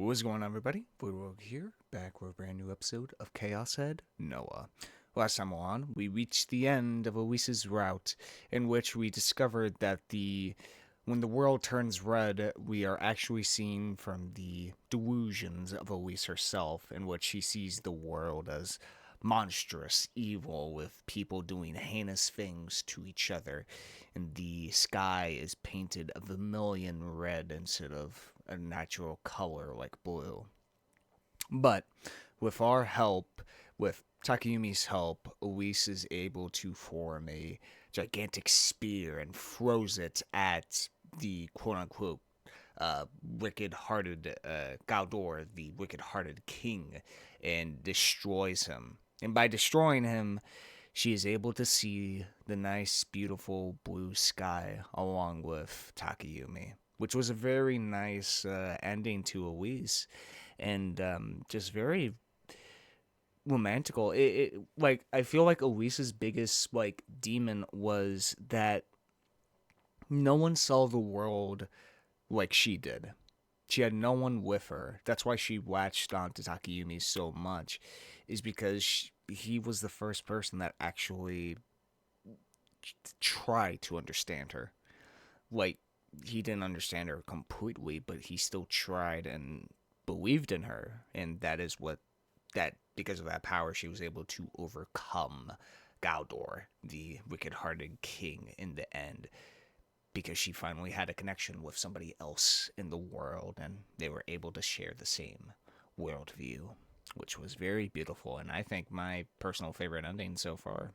What's going on, everybody? Voidlego here, back with a brand new episode of Chaos Head Noah. Last time on, we reached the end of Elise's route, in which we discovered that when the world turns red, we are actually seeing from the delusions of Elise herself, in which she sees the world as monstrous, evil, with people doing heinous things to each other, and the sky is painted a vermilion red instead of a natural color like blue. But with our help, with Takayumi's help, Elise is able to form a gigantic spear and throws it at the quote-unquote wicked-hearted Galdor, the wicked-hearted king, and destroys him. And by destroying him, she is able to see the nice, beautiful blue sky along with Takayumi, which was a very nice ending to Elise, and just very romantical. Like, I feel like Elise's biggest like demon was that no one saw the world like she did. She had no one with her. That's why she latched on to Takayumi so much, is because he was the first person that actually tried to understand her. Like, he didn't understand her completely, but he still tried and believed in her. And that is because of that power, she was able to overcome Galdor, the wicked-hearted king, in the end, because she finally had a connection with somebody else in the world, and they were able to share the same worldview, which was very beautiful, and I think my personal favorite ending so far.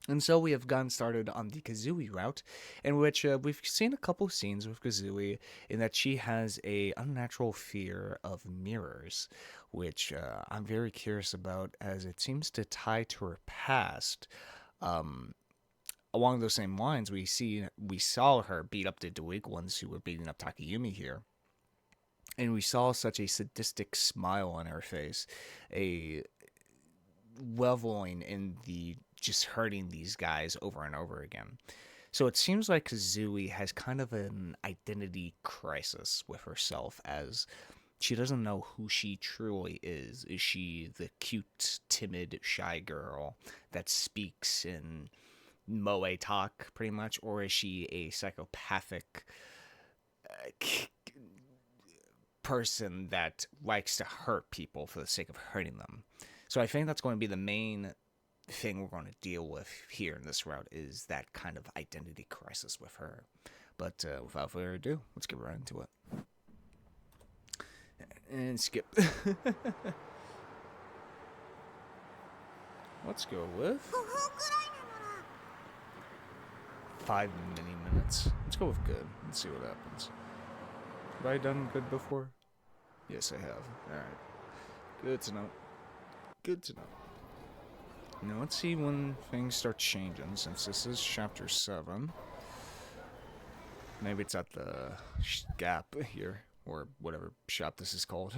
And so we have gotten started on the Kozue route, in which we've seen a couple scenes with Kozue, in that she has a unnatural fear of mirrors, which I'm very curious about, as it seems to tie to her past. Along those same lines, we saw her beat up the delinquents who were beating up Takayumi here, and we saw such a sadistic smile on her face, a leveling in the just hurting these guys over and over again. So it seems like Kozue has kind of an identity crisis with herself, as she doesn't know who she truly is. Is she the cute, timid, shy girl that speaks in moe talk, pretty much, or is she a psychopathic person that likes to hurt people for the sake of hurting them? So I think that's going to be the main thing we're going to deal with here in this route, is that kind of identity crisis with her. But without further ado, let's get right into it. And skip. Let's go with 5 mini minutes. Let's go with good. Let's see what happens. Have I done good before? Yes, I have. Alright. Good to know. Good to know. Now let's see when things start changing, since this is chapter 7. Maybe it's at the gap here, or whatever shop this is called.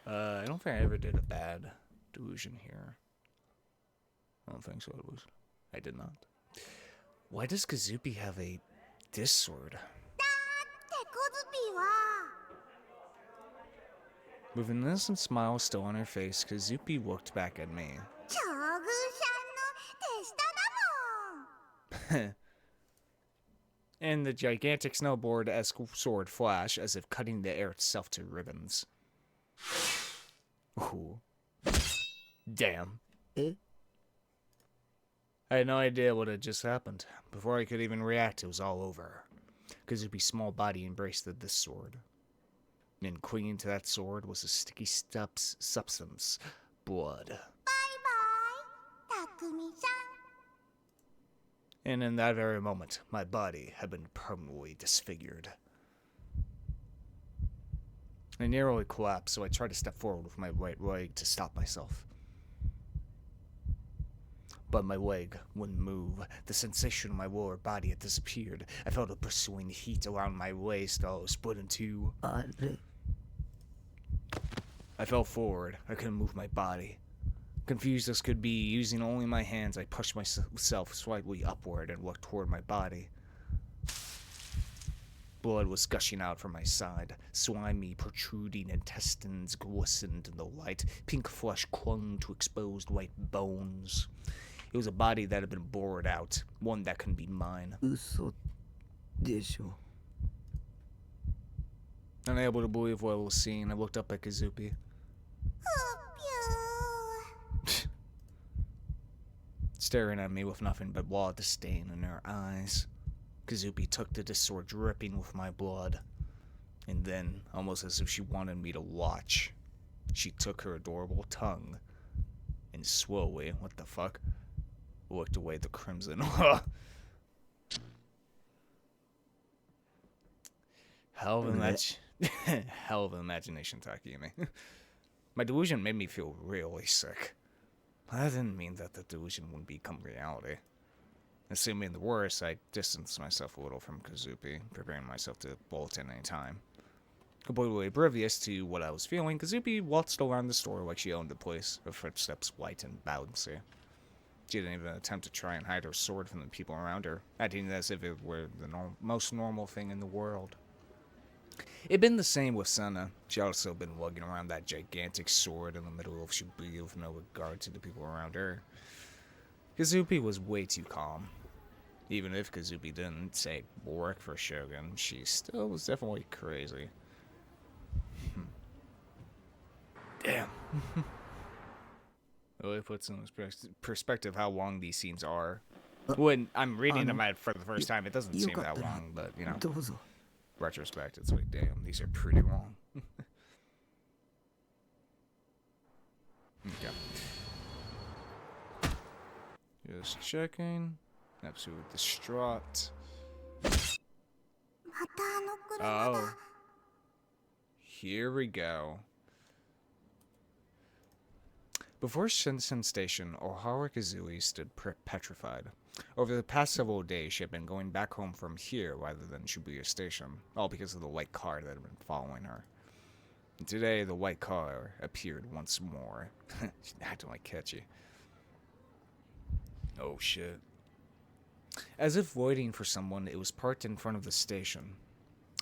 I don't think I ever did a bad delusion here. I don't think so. I did not. Why does Kozue have this sword? With an innocent smile still on her face, Kozue looked back at me. And the gigantic snowboard-esque sword flash, as if cutting the air itself to ribbons. Ooh. Damn. I had no idea what had just happened. Before I could even react, it was all over. Kozupi's small body embraced this sword. And clinging to that sword was a sticky substance, blood. Bye-bye, Takumi-san. And in that very moment, my body had been permanently disfigured. I nearly collapsed, so I tried to step forward with my right leg to stop myself. But my leg wouldn't move. The sensation in my lower body had disappeared. I felt a pursuing heat around my waist, all split in two. I fell forward. I couldn't move my body. Confused as could be, using only my hands, I pushed myself slightly upward and looked toward my body. Blood was gushing out from my side. Slimy, protruding intestines glistened in the light. Pink flesh clung to exposed white bones. It was a body that had been bored out, one that couldn't be mine. 嘘でしょ Unable to believe what I was seeing, I looked up at Kazupi. Staring at me with nothing but wild disdain in her eyes. Kazupi tucked at his sword, dripping with my blood. And then, almost as if she wanted me to watch, she took her adorable tongue and slowly, what the fuck, looked away the crimson. Hell of an imagination, Takumi. My delusion made me feel really sick. That didn't mean that the delusion wouldn't become reality. Assuming the worst, I distanced myself a little from Kazupi, preparing myself to bolt at any time. Completely oblivious to what I was feeling, Kazupi waltzed around the store like she owned the place, her footsteps light and bouncy. She didn't even attempt to try and hide her sword from the people around her, acting as if it were the most normal thing in the world. It'd been the same with Senna. She also been lugging around that gigantic sword in the middle of Shibuya with no regard to the people around her. Kazupi was way too calm. Even if Kazupi didn't, say, work for Shogun, she still was definitely crazy. Damn. Well, it puts in perspective how long these scenes are. When I'm reading them for the first time, it doesn't seem that long, but, you know, どうぞ retrospect, it's like, damn, these are pretty long. Okay. Just checking. Absolutely distraught. またあの車 Oh. だ Here we go. Before Shinsen Station, Ohara Kazui stood petrified. Over the past several days, she had been going back home from here rather than Shibuya Station, all because of the white car that had been following her. And today, the white car appeared once more. She's acting like Ketchy. Oh shit. As if waiting for someone, it was parked in front of the station.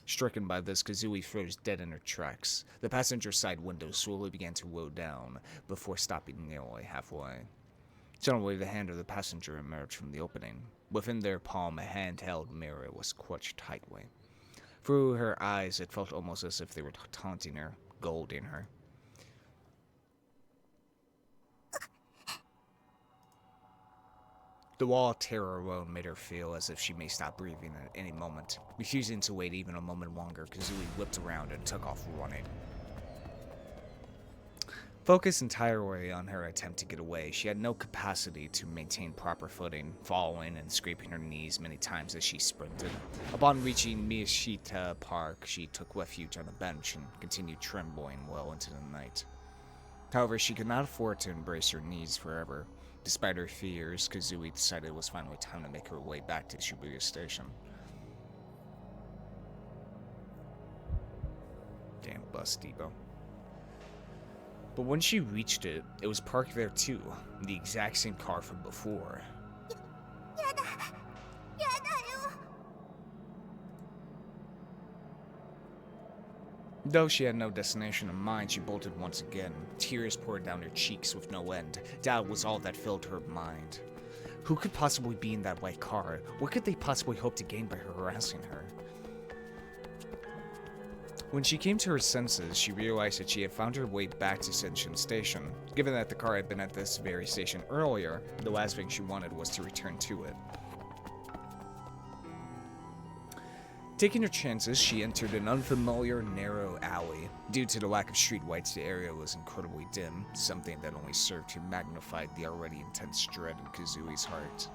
Stricken by this, Kazui froze dead in her tracks. The passenger side window slowly began to roll down, before stopping nearly halfway. Suddenly, the hand of the passenger emerged from the opening. Within their palm, a handheld mirror was clutched tightly. Through her eyes, it felt almost as if they were taunting her, goading her. The wall of terror alone made her feel as if she may stop breathing at any moment. Refusing to wait even a moment longer, Kazui whipped around and took off running. Focused entirely on her attempt to get away, she had no capacity to maintain proper footing, falling and scraping her knees many times as she sprinted. Upon reaching Miyashita Park, she took refuge on a bench and continued trembling well into the night. However, she could not afford to embrace her knees forever. Despite her fears, Kazui decided it was finally time to make her way back to Shibuya Station. Damn bus depot. But when she reached it, it was parked there too, the exact same car from before. やだやだよ Though she had no destination in mind, she bolted once again. Tears poured down her cheeks with no end. Doubt was all that filled her mind. Who could possibly be in that white car? What could they possibly hope to gain by harassing her? When she came to her senses, she realized that she had found her way back to Senshin Station. Given that the car had been at this very station earlier, the last thing she wanted was to return to it. Taking her chances, she entered an unfamiliar, narrow alley. Due to the lack of streetlights, the area was incredibly dim, something that only served to magnify the already intense dread in Kazui's heart.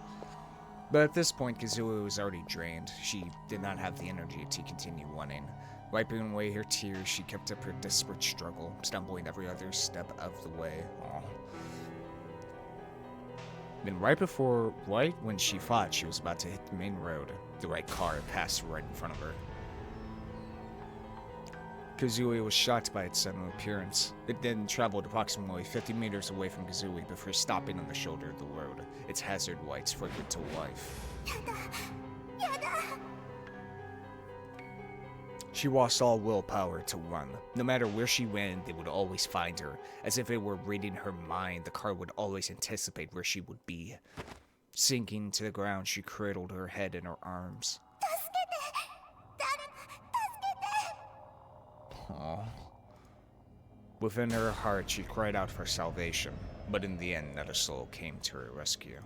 But at this point, Kazui was already drained. She did not have the energy to continue running. Wiping away her tears, she kept up her desperate struggle, stumbling every other step of the way. Aww. Then right when she thought she was about to hit the main road, the right car passed right in front of her. Kazui was shocked by its sudden appearance. It then traveled approximately 50 meters away from Kazui before stopping on the shoulder of the road. Its hazard lights flickered to life. やだ She lost all willpower to run. No matter where she went, they would always find her. As if it were reading her mind, the car would always anticipate where she would be. Sinking to the ground, she cradled her head in her arms. Aww. Within her heart, she cried out for salvation, but in the end, not a soul came to her rescue.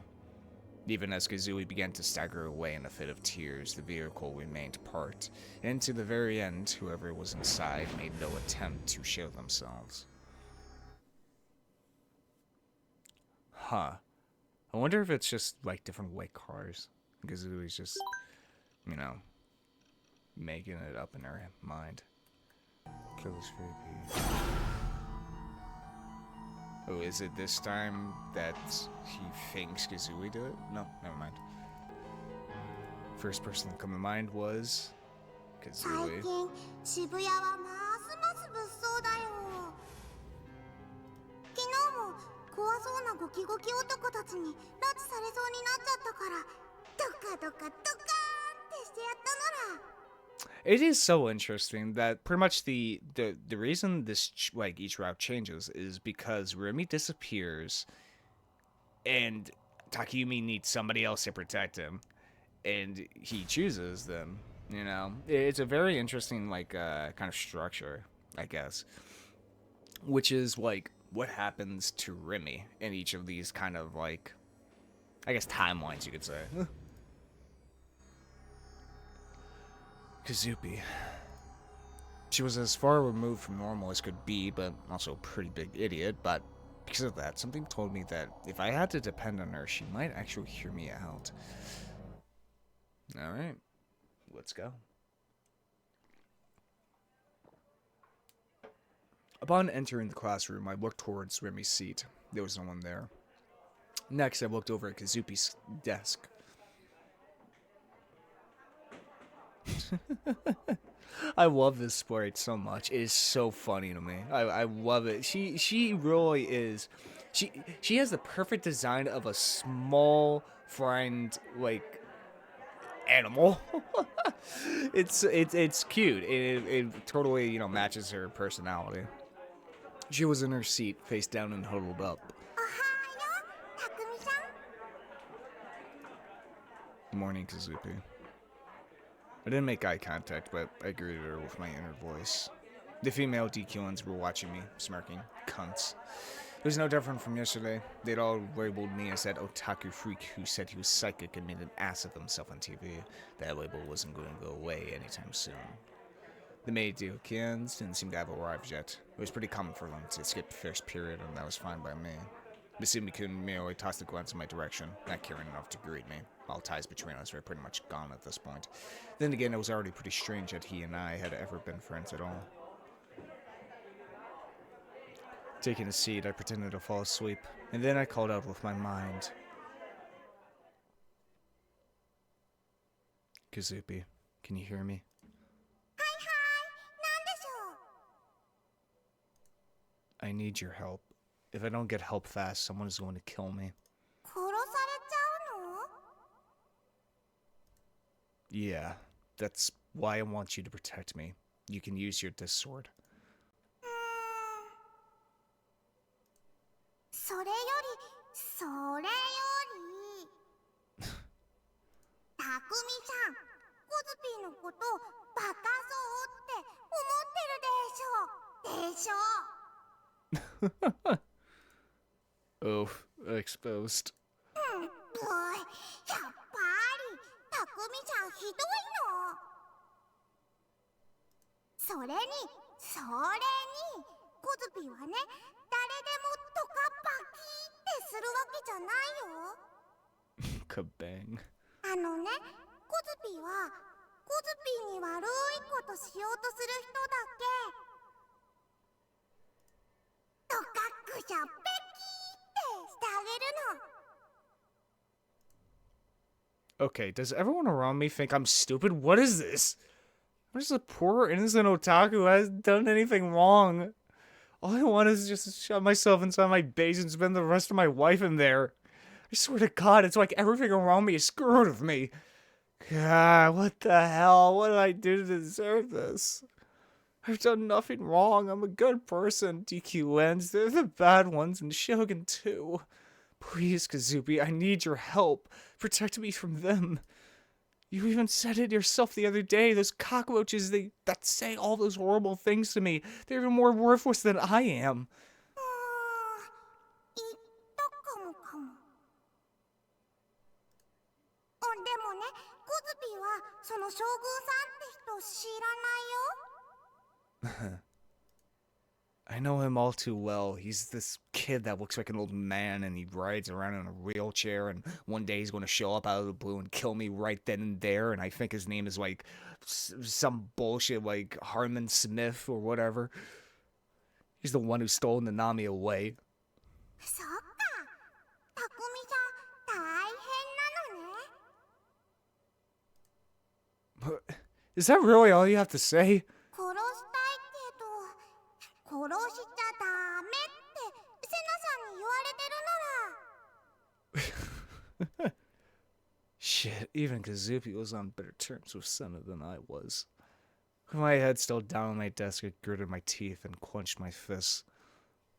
Even as Kozue began to stagger away in a fit of tears, the vehicle remained parked, and to the very end, whoever was inside made no attempt to show themselves. Huh. I wonder if it's just, like, different white cars. Kozue's just, you know, making it up in her mind. Kill this creepy. Oh, is it this time that he thinks Kozue did it? No, never mind. First person to come to mind was Kozue. 最近渋谷はますます物騒だよ。昨日も怖そうなゴキゴキ男たちに拉致されそうになっちゃったから、ドカドカドカーンってしてやったのら。 It is so interesting that pretty much the reason this like each route changes is because Remy disappears and Takumi needs somebody else to protect him, and he chooses them. You know, it's a very interesting like kind of structure, I guess, which is like what happens to Remy in each of these kind of like, I guess, timelines, you could say. Kozue. She was as far removed from normal as could be, but also a pretty big idiot, but because of that, something told me that if I had to depend on her, she might actually hear me out. Alright, let's go. Upon entering the classroom, I looked towards Remy's seat. There was no one there. Next, I looked over at Kazupi's desk. I love this sprite so much. It is so funny to me. I love it. She really is. She has the perfect design of a small friend like animal. it's cute. It totally, you know, matches her personality. She was in her seat, face down and huddled up. Morning, Kazupi. I didn't make eye contact, but I greeted her with my inner voice. The female DQNs were watching me, smirking. Cunts. It was no different from yesterday. They'd all labeled me as that otaku freak who said he was psychic and made an ass of himself on TV. That label wasn't going to go away anytime soon. The maid DQNs didn't seem to have arrived yet. It was pretty common for them to skip the first period, and that was fine by me. Misumi-kun merely tossed a glance in my direction, not caring enough to greet me. All ties between us were pretty much gone at this point. Then again, it was already pretty strange that he and I had ever been friends at all. Taking a seat, I pretended to fall asleep, and then I called out with my mind. Kazupi, can you hear me? I need your help. If I don't get help fast, someone is going to kill me. Yeah, that's why I want you to protect me. You can use your disc sword. それよりたくみちゃん、コズピーのことバカそうって思ってるでしょ。 Oh, exposed. やっぱりたくみちゃんひどいの。それにコズピーはね、誰でもドカパキってするわけじゃないよ。Kabang. コズピーはコズピーに悪いことしようとする人だけ。ドカクシャペキーってしてあげるの。 Okay, does everyone around me think I'm stupid? What is this? I'm just a poor innocent otaku who hasn't done anything wrong. All I want is just to shut myself inside my base and spend the rest of my life in there. I swear to God, it's like everything around me is scared of me. God, what the hell? What did I do to deserve this? I've done nothing wrong. I'm a good person. DQNs, they're the bad ones, and Shogun too. Please, Kazubi, I need your help. Protect me from them. You even said it yourself the other day. Those cockroaches, that say all those horrible things to me. They're even more worthless than I am. 言ったかもかも。でもね、コズピはその将軍さんって人知らないよ。I know him all too well. He's this kid that looks like an old man and he rides around in a wheelchair and one day he's going to show up out of the blue and kill me right then and there and I think his name is like some bullshit like Harmon Smith or whatever. He's the one who stole Nanami away. そっか。タクミさん大変なのね。But is that really all you have to say? 殺したいけど殺しちゃダメってセナさんに言われてるなら。 Shit, even Kazuki was on better terms with Senna than I was. With my head still down on my desk, I gritted my teeth and clenched my fists.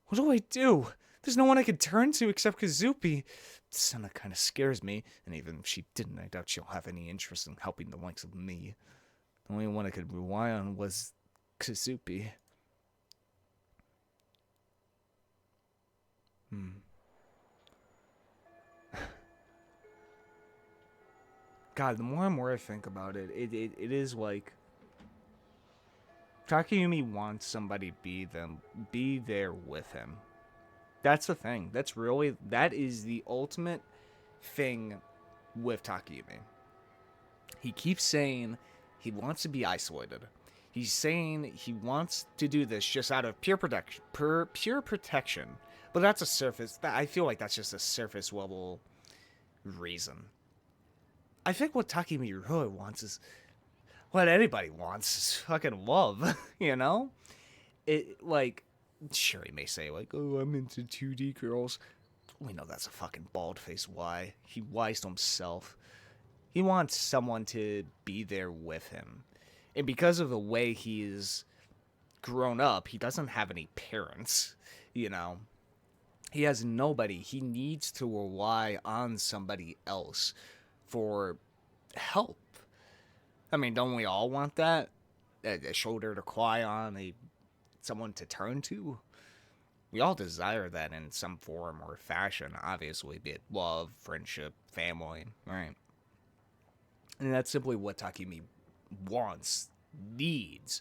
What do I do? There's no one I could turn to except Kazuki. Senna kind of scares me, and even if she didn't, I doubt she'll have any interest in helping the likes of me. The only one I could rely on was Kazuki. God, the more and more I think about it, it is like Takayumi wants somebody to be there with him. That's the thing. That is the ultimate thing with Takayumi. He keeps saying he wants to be isolated. He's saying he wants to do this just out of pure protection. But that's a surface. I feel like that's just a surface level reason. I think what Takayumi really wants is what anybody wants is fucking love, you know? Sure, he may say, like, oh, I'm into 2D girls. We know that's a fucking bald-faced lie. He lies to himself. He wants someone to be there with him. And because of the way he's grown up, he doesn't have any parents, you know? He has nobody. He needs to rely on somebody else for help. I mean, don't we all want that? A shoulder to cry on, someone to turn to? We all desire that in some form or fashion, obviously, be it love, friendship, family, right? And that's simply what Takumi wants, needs.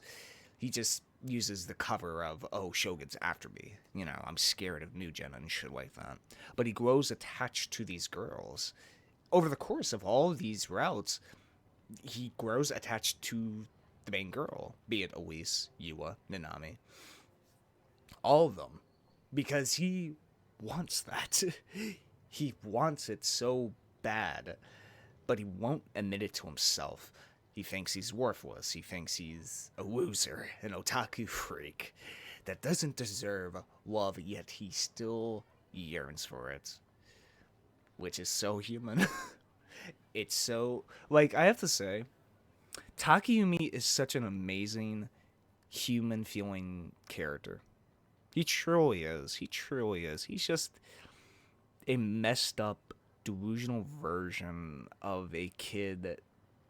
He just uses the cover of, oh, Shogun's after me. You know, I'm scared of New Gen and shit like that. But he grows attached to these girls. Over the course of all of these routes, he grows attached to the main girl, be it Elise, Yua, Nanami. All of them. Because he wants that. He wants it so bad. But he won't admit it to himself. He thinks he's worthless. He thinks he's a loser, an otaku freak that doesn't deserve love, yet he still yearns for it. Which is so human. It's so... Like, I have to say, Takayumi is such an amazing human-feeling character. He truly is. He truly is. He's just a messed up, delusional version of a kid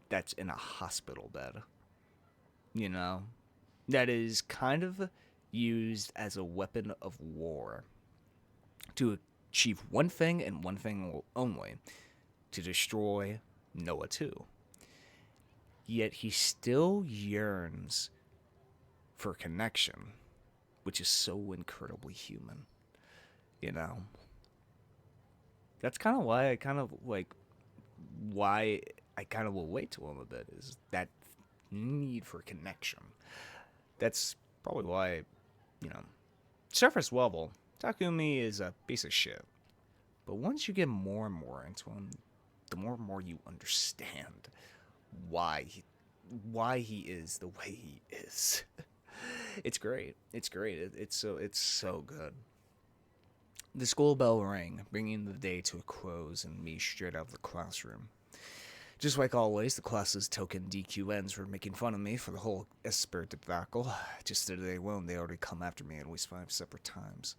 that's in a hospital bed. You know? That is kind of used as a weapon of war to achieve one thing and one thing only: to destroy Noah 2. Yet he still yearns for connection, which is so incredibly human. You know? That's kind of why I kind of relate to him a bit, is that need for connection. That's probably why, you know, surface level, Takumi is a piece of shit. But once you get more and more into him, the more and more you understand why he is the way he is. It's great. It's great. It's so good. The school bell rang, bringing the day to a close and me straight out of the classroom. Just like always, the class's token DQNs were making fun of me for the whole Esper debacle. Just today alone, they already come after me at least 5 separate times.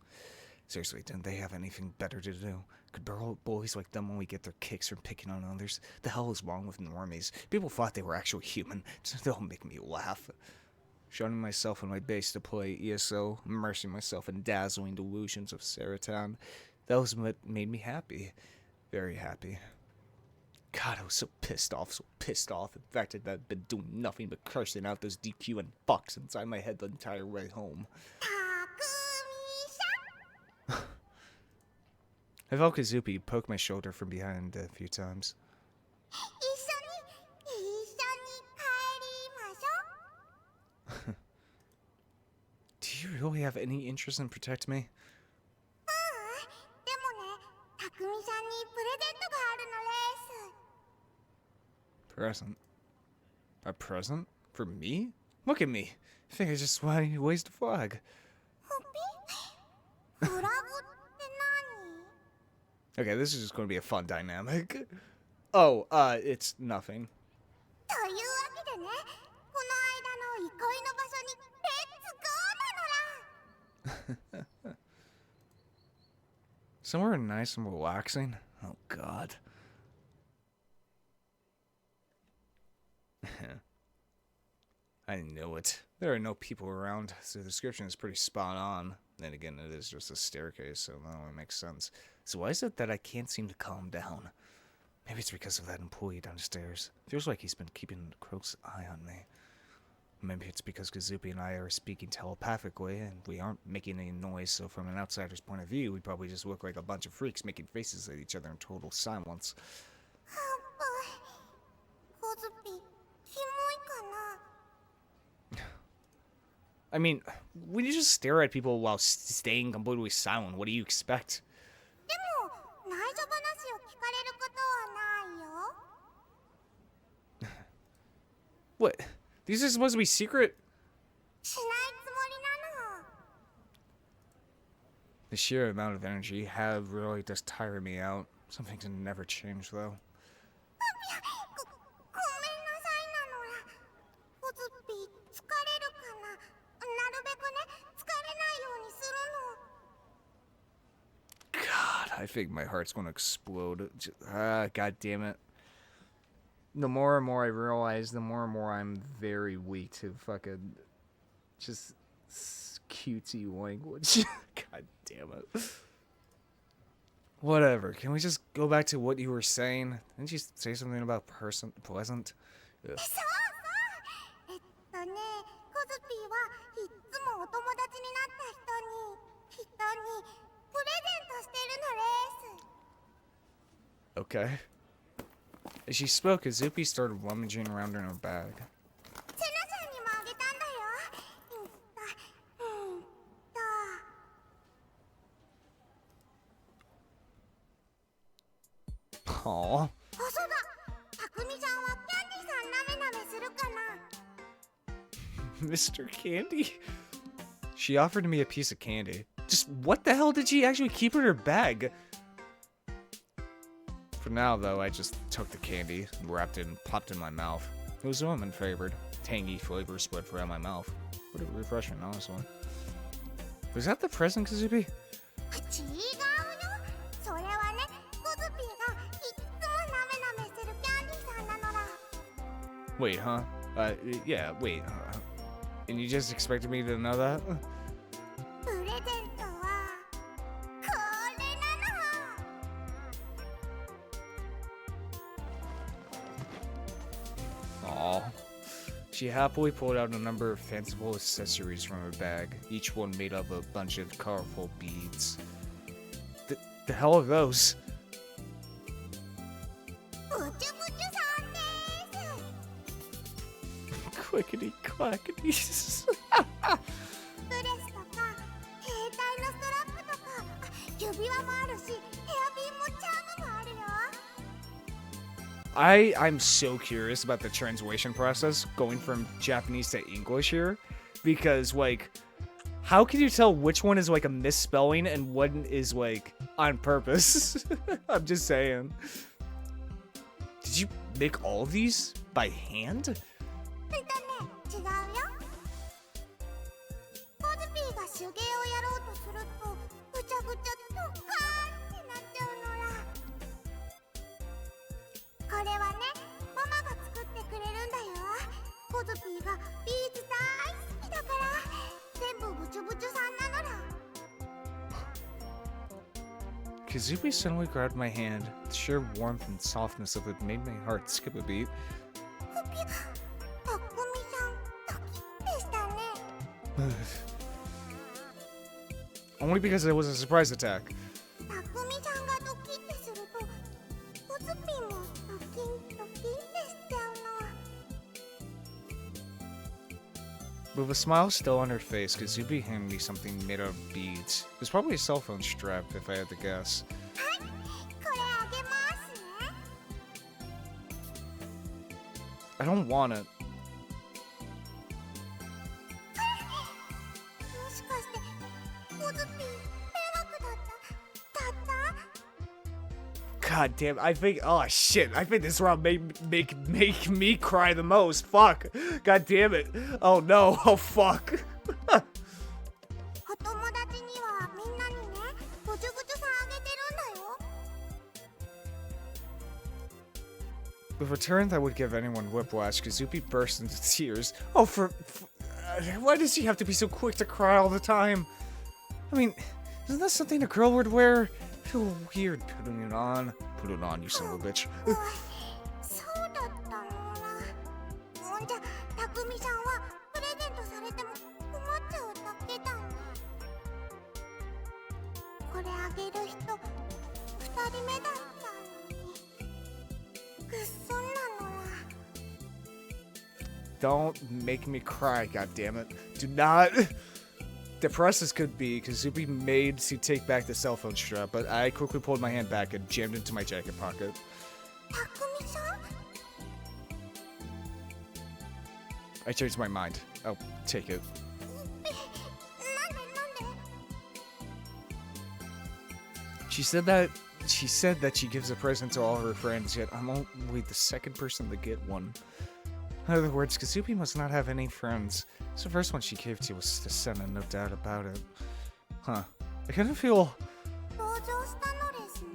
Seriously, didn't they have anything better to do? Could boys like them only get their kicks from picking on others? The hell is wrong with normies? People thought they were actually human. They'll make me laugh. Shunning myself in my base to play ESO, immersing myself in dazzling delusions of Serotan. That was what made me happy. Very happy. God, I was so pissed off. In fact, I've been doing nothing but cursing out those DQ and fucks inside my head the entire way home. I felt Kazupi poke my shoulder from behind a few times. Do you really have any interest in protecting me? Present? A present? For me? Look at me. I think I just want to waste a flag. Okay, this is just going to be a fun dynamic. Oh, it's nothing. Somewhere nice and relaxing? Oh, God. I knew it. There are no people around, so the description is pretty spot on. Then again, it is just a staircase, so that only makes sense. So why is it that I can't seem to calm down? Maybe it's because of that employee downstairs. Feels like he's been keeping a close eye on me. Maybe it's because Kazupi and I are speaking telepathically, and we aren't making any noise, so from an outsider's point of view, we probably just look like a bunch of freaks making faces at each other in total silence. I mean, when you just stare at people while staying completely silent, what do you expect? What? These are supposed to be secret? The sheer amount of energy have really does tire me out. Some things can never change, though. God, I think my heart's gonna explode. God damn it. The more and more I realize, the more and more I'm very weak to fucking just cutesy language. God damn it. Whatever. Can we just go back to what you were saying? Didn't you say something about pleasant? Ugh. Okay. As she spoke, Kazupi started rummaging around in her bag. Aww. Mr. Candy? She offered me a piece of candy. Just what the hell did she actually keep in her bag? For now, though, I just took the candy, wrapped it, and popped it in my mouth. It was woman favored. Tangy flavor spread throughout my mouth. Pretty refreshing, honestly. Was that the present, Kazupi? Wait, huh? Yeah, wait. And you just expected me to know that? Aww. She happily pulled out a number of fanciful accessories from her bag, each one made up of a bunch of colorful beads. The hell are those? Clickety clackety. I'm so curious about the translation process going from Japanese to English here, because like, how can you tell which one is like a misspelling and one is like on purpose? I'm just saying. Did you make all of these by hand? 違うよ。コズピーが手芸をやろうとするとぐちゃぐちゃドカーンってなっちゃうのら。これはね、ママが作ってくれるんだよ。コズピーがビーズ大好きだから全部ブチュブチュさんなのら。Kazubi suddenly grabbed my hand. The sheer warmth and softness of it made my heart skip a beat. タクミさん、ドキッてしたね。Only because it was a surprise attack. タクミさんがドキッてするとコズピーもドキンドキンってしちゃうの。 With a smile still on her face, Kazubi handed me something made out of beads. It was probably a cell phone strap, if I had to guess. はい、これあげますね。 I don't want it. もしかしてコズピー迷惑だった？ God damn, I think, oh shit, I think this round make me cry the most. Fuck. God damn it. Oh no, oh fuck. お友達にはみんなにね、ぐちゅぐちゅさんあげてるんだよ。 With a turn that would give anyone whiplash, Kazubi burst into tears. Oh, why does she have to be so quick to cry all the time? I mean, isn't that something a girl would wear? I feel weird putting it on. Put it on, you son of a bitch. そうだったのな。ほんじゃ、タクミさんはプレゼントされても困っちゃうだけだね。これあげる人、2人目だったのに。ぐっそんなのら。 Don't make me cry, goddammit. Do not. Depressed as could be, Kazubi made to take back the cell phone strap, but I quickly pulled my hand back and jammed it into my jacket pocket. タクミさん？ I changed my mind. I'll take it. なんで？ She said that she gives a present to all her friends, yet I'm only the second person to get one. In other words, Kazubi must not have any friends. So the first one she gave to was to send, and no doubt about it. Huh. I kind of feel... 登場したのですね。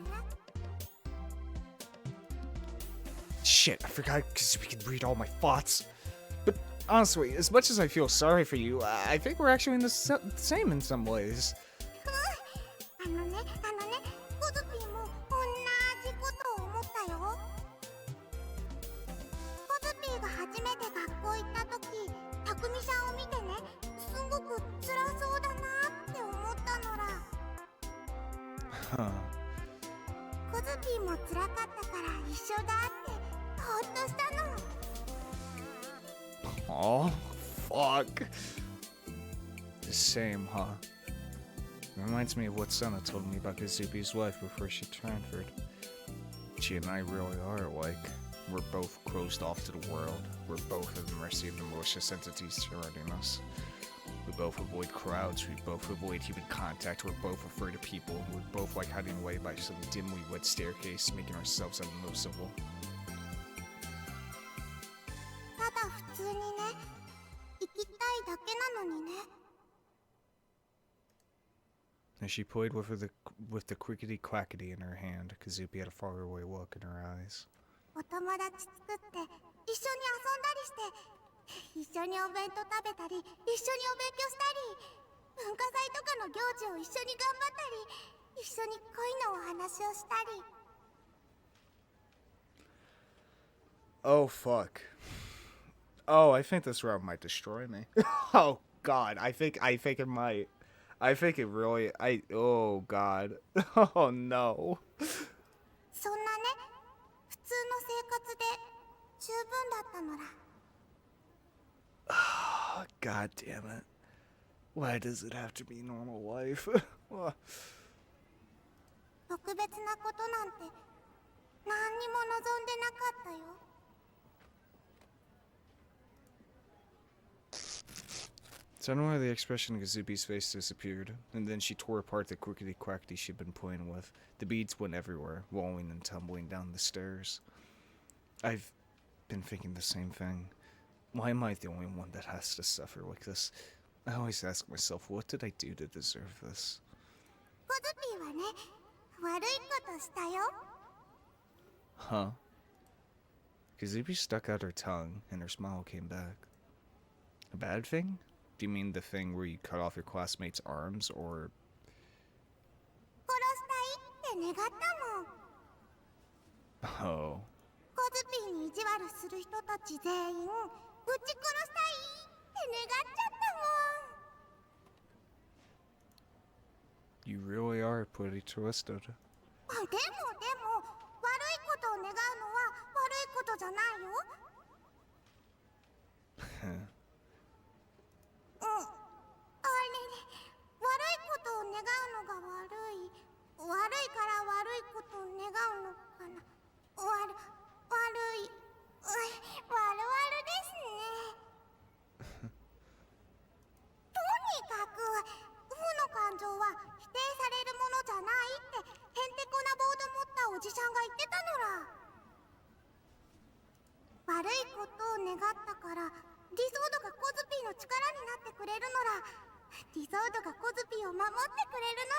Shit, I forgot Kazubi can read all my thoughts. But honestly, as much as I feel sorry for you, I think we're actually in the same in some ways. あのね、コズピーも同じことを思ったよ。コズピーが初めて学校行った時、タクミさんを見てね、すごく辛そうだなって思ったのら。 Huh. コズピーも辛かったから一緒だってほっとしたの。 Oh, fuck. The same, huh? Reminds me of what Senna told me about Kazubi's wife before she transferred. She and I really are alike. We're both closed off to the world. We're both at the mercy of the malicious entities surrounding us. We both avoid crowds. We both avoid human contact. We're both afraid of people. We're both like hiding away by some dimly lit staircase, making ourselves unnoticeable. ただ普通にね、生きたいだけなのにね。 As she played with the crickety clackety in her hand, Kazubi had a faraway look in her eyes. お友達作って一緒に遊んだりして一緒にお弁当食べたり一緒にお勉強したり文化祭とかの行事を一緒に頑張ったり一緒に恋のお話をしたり。 Oh fuck. Oh, I think this round might destroy me. Oh god, I think it might. I think it really oh god. Oh no. そんなね、普通の生活で十分だったのら。 Oh, god damn it. Why does it have to be normal life? 特別なことなんて何にも望んでなかったよ。 Suddenly, the expression on Kazubi's face disappeared, and then she tore apart the crickety-quackety she'd been playing with. The beads went everywhere, rolling and tumbling down the stairs. I've been thinking the same thing. Why am I the only one that has to suffer like this? I always ask myself, what did I do to deserve this? コズピーはね、悪いことしたよ。 Huh? Kazubi stuck out her tongue, and her smile came back. A bad thing? Do you mean the thing where you cut off your classmates' arms, or... 殺したいって願ったもん。 Oh. コズピーに意地悪する人たち全員ぶち殺したいって願っちゃったもん。 You really are pretty twisted. でも悪いことを願うのは悪いことじゃないよ。あれね、悪いことを願うのが悪いから悪いことを願うのかな。悪いですね。とにかく負の感情は否定されるものじゃないってへんてこなボード持ったおじさんが言ってたのら。悪いことを願ったからディソードがコズピーの力になってくれるのら、ディソードがコズピーを守ってくれるの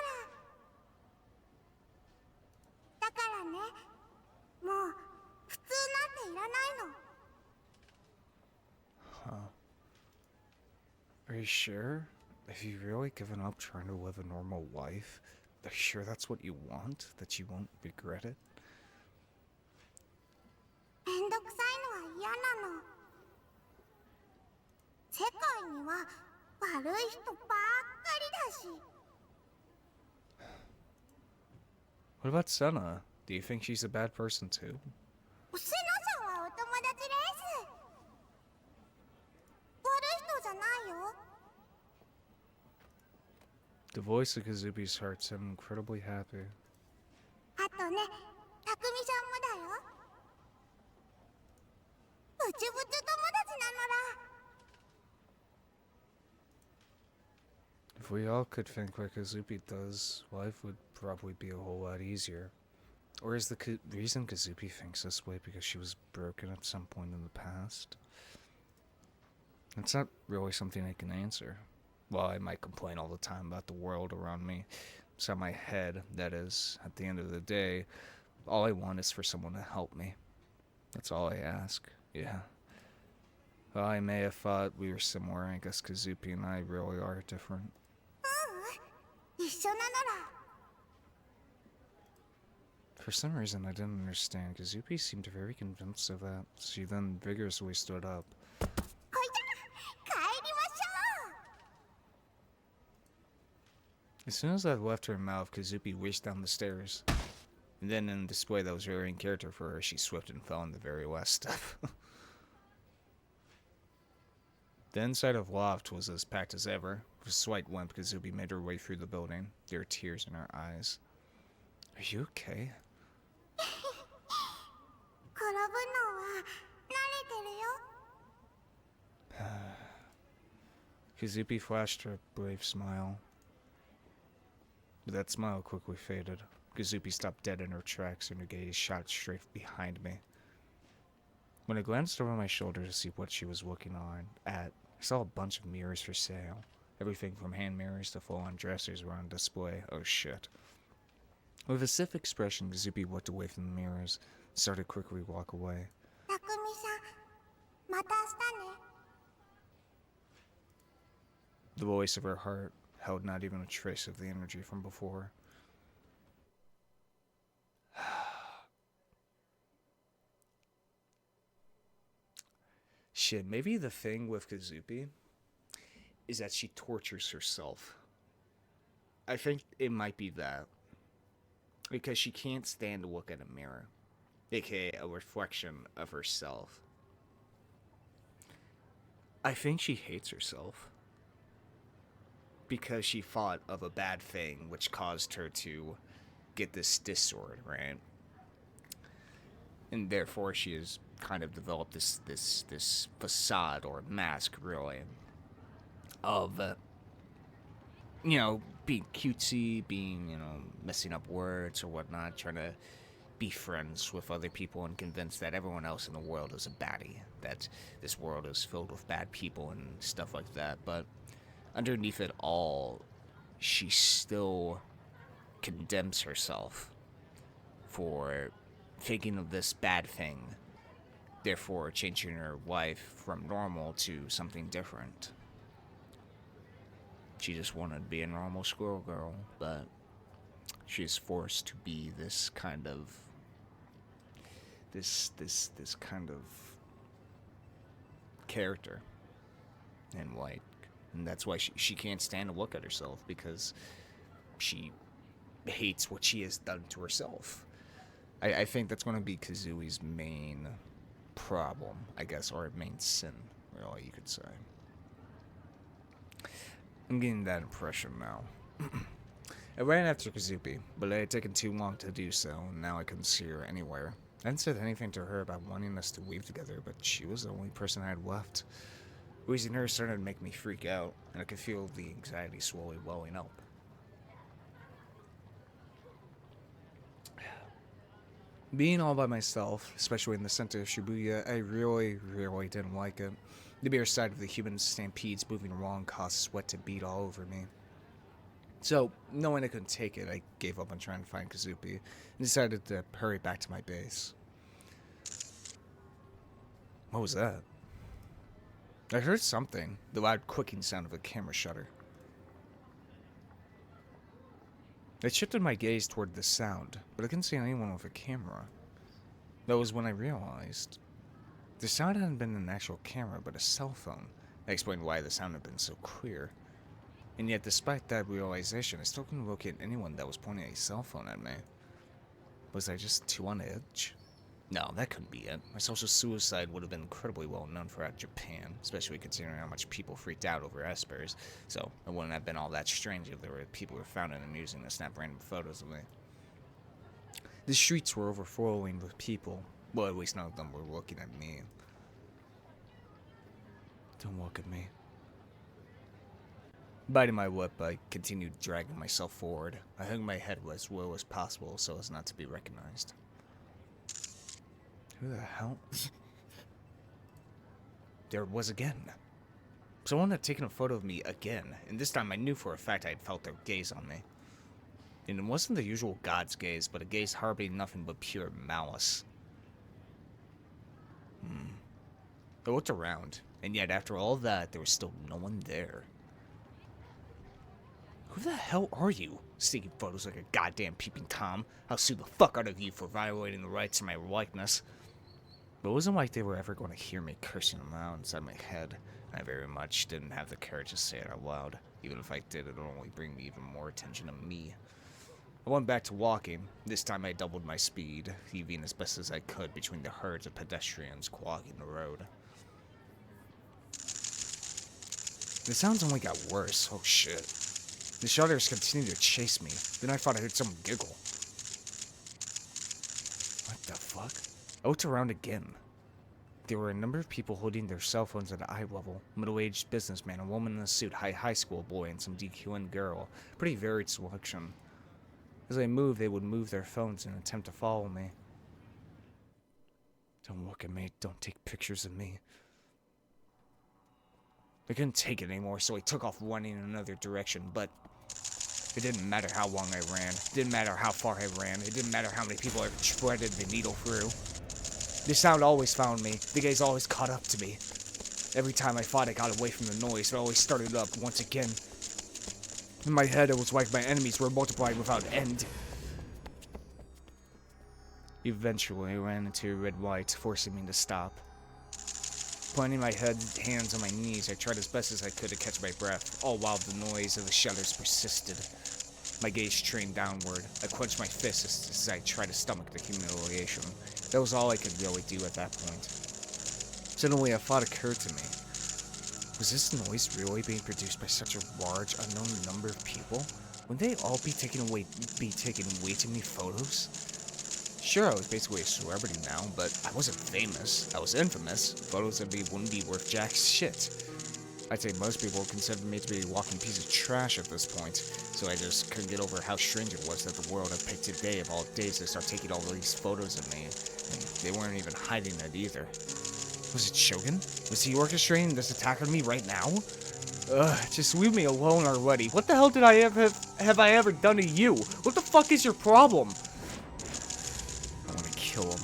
ら。だからね、もう普通なんていらないの。 Huh. Are you sure? Have you really given up trying to live a normal life? Are you sure that's what you want? That you won't regret it? めんどくさいのは嫌なの。世界には悪い人ばっかりだし。 What about Senna? Do you think she's a bad person too? セナさんはお友達です。悪い人じゃないよ。 The voice of Kazubi's heart sounded incredibly happy. あとね、たくみちゃんもだよ。ブチブチ友達なのら。 If we all could think like Kazubi does, life would probably be a whole lot easier. Or is the reason Kazubi thinks this way because she was broken at some point in the past? It's not really something I can answer. While I might complain all the time about the world around me, inside my head, that is, at the end of the day, all I want is for someone to help me. That's all I ask, yeah. Well, I may have thought we were similar. I guess Kazubi and I really are different. 一緒なのら。 For some reason, I didn't understand. Kazubi seemed very convinced of that. She then vigorously stood up. ほいじゃ、帰りましょう。 As soon as I left her mouth, Kazubi whisked down the stairs. And then, in a display that was very in character for her, she slipped and fell on the very last step. The inside of Loft was as packed as ever. With a slight limp, Kazubi made her way through the building. There were tears in her eyes. Are you okay? 転ぶのは慣れてるよ。 Kazubi flashed her a brave smile. But that smile quickly faded. Kazubi stopped dead in her tracks and her gaze shot straight behind me. When I glanced over my shoulder to see what she was looking at, I saw a bunch of mirrors for sale. Everything from hand mirrors to full-on dressers were on display. Oh shit. With a stiff expression, Kazubi looked away from the mirrors and started quickly to walk away. たくみさん、また明日ね。 The voice of her heart held not even a trace of the energy from before. Shit, maybe the thing with Kazubi is that she tortures herself. I think it might be that. Because she can't stand to look at a mirror, aka a reflection of herself. I think she hates herself. Because she thought of a bad thing which caused her to get this disorder, right? And therefore she has kind of developed this facade or mask, really, of being cutesy, being, messing up words or whatnot, trying to be friends with other people and convince that everyone else in the world is a baddie, that this world is filled with bad people and stuff like that. But underneath it all, she still condemns herself for thinking of this bad thing, therefore changing her life from normal to something different. She just wanted to be a normal squirrel girl, but she's forced to be this kind of this kind of character in white. And that's why she can't stand to look at herself, because she hates what she has done to herself. I think that's going to be Kozue's main problem, I guess, or main sin, really, you could say. I'm getting that impression now. I ran after Kazupi, but it had taken too long to do so, and now I couldn't see her anywhere. I hadn't said anything to her about wanting us to leave together, but she was the only person I had left. Losing her started to make me freak out, and I could feel the anxiety slowly welling up. Being all by myself, especially in the center of Shibuya, I really didn't like it. The mere sight of the human stampedes moving along caused sweat to bead all over me. So, knowing I couldn't take it, I gave up on trying to find Kazupi and decided to hurry back to my base. What was that? I heard something, the loud clicking sound of a camera shutter. I shifted my gaze toward the sound, but I couldn't see anyone with a camera. That was when I realized the sound hadn't been an actual camera, but a cell phone. I explained why the sound had been so clear. And yet, despite that realization, I still couldn't locate anyone that was pointing a cell phone at me. Was I just too on edge? No, that couldn't be it. My social suicide would have been incredibly well known throughout Japan, especially considering how much people freaked out over espers, so it wouldn't have been all that strange if there were people who were found and amusing to snap random photos of me. The streets were overflowing with people. Well, at least none of them were looking at me. Don't look at me. Biting my lip, I continued dragging myself forward. I hung my head as low as possible so as not to be recognized. Who the hell? There it was again. Someone had taken a photo of me again, and this time I knew for a fact I had felt their gaze on me. And it wasn't the usual God's gaze, but a gaze harboring nothing but pure malice. I looked around, and yet after all that, there was still no one there. Who the hell are you? Sneaking photos like a goddamn peeping Tom. I'll sue the fuck out of you for violating the rights of my likeness. But it wasn't like they were ever going to hear me cursing them out inside my head. And I very much didn't have the courage to say it out loud. Even if I did, it would only bring me even more attention to me. I went back to walking. This time I doubled my speed, heaving as best as I could between the herds of pedestrians clogging the road. The sounds only got worse. Oh shit. The shutters continued to chase me. Then I thought I heard someone giggle. What the fuck? I looked around again. There were a number of people holding their cell phones at eye level. Middle-aged businessman, a woman in a suit, high school boy, and some DQN girl. Pretty varied selection. As I moved, they would move their phones in an attempt to follow me. Don't look at me. Don't take pictures of me. I couldn't take it anymore, so I took off running in another direction, but it didn't matter how long I ran. It didn't matter how far I ran. It didn't matter how many people I threaded the needle through. The sound always found me. The gaze always caught up to me. Every time I thought I got away from the noise, it always started up once again. In my head, it was like my enemies were multiplying without end. Eventually, I ran into a red light, forcing me to stop. Planting my head, hands on my knees, I tried as best as I could to catch my breath, all while the noise of the shutters persisted. My gaze trained downward. I clenched my fists as I tried to stomach the humiliation. That was all I could really do at that point. Suddenly, a thought occurred to me. Was this noise really being produced by such a large, unknown number of people? Wouldn't they all be taking way too many photos? Sure, I was basically a celebrity now, but I wasn't famous. I was infamous. Photos of me wouldn't be worth jack shit. I'd say most people would consider me to be a walking piece of trash at this point, so I just couldn't get over how strange it was that the world had picked today of all days to start taking all these photos of me, and they weren't even hiding it either. Was it Shogun? Was he orchestrating this attack on me right now? Ugh, just leave me alone already. What the hell did I have I ever done to you? What the fuck is your problem? I want to kill him.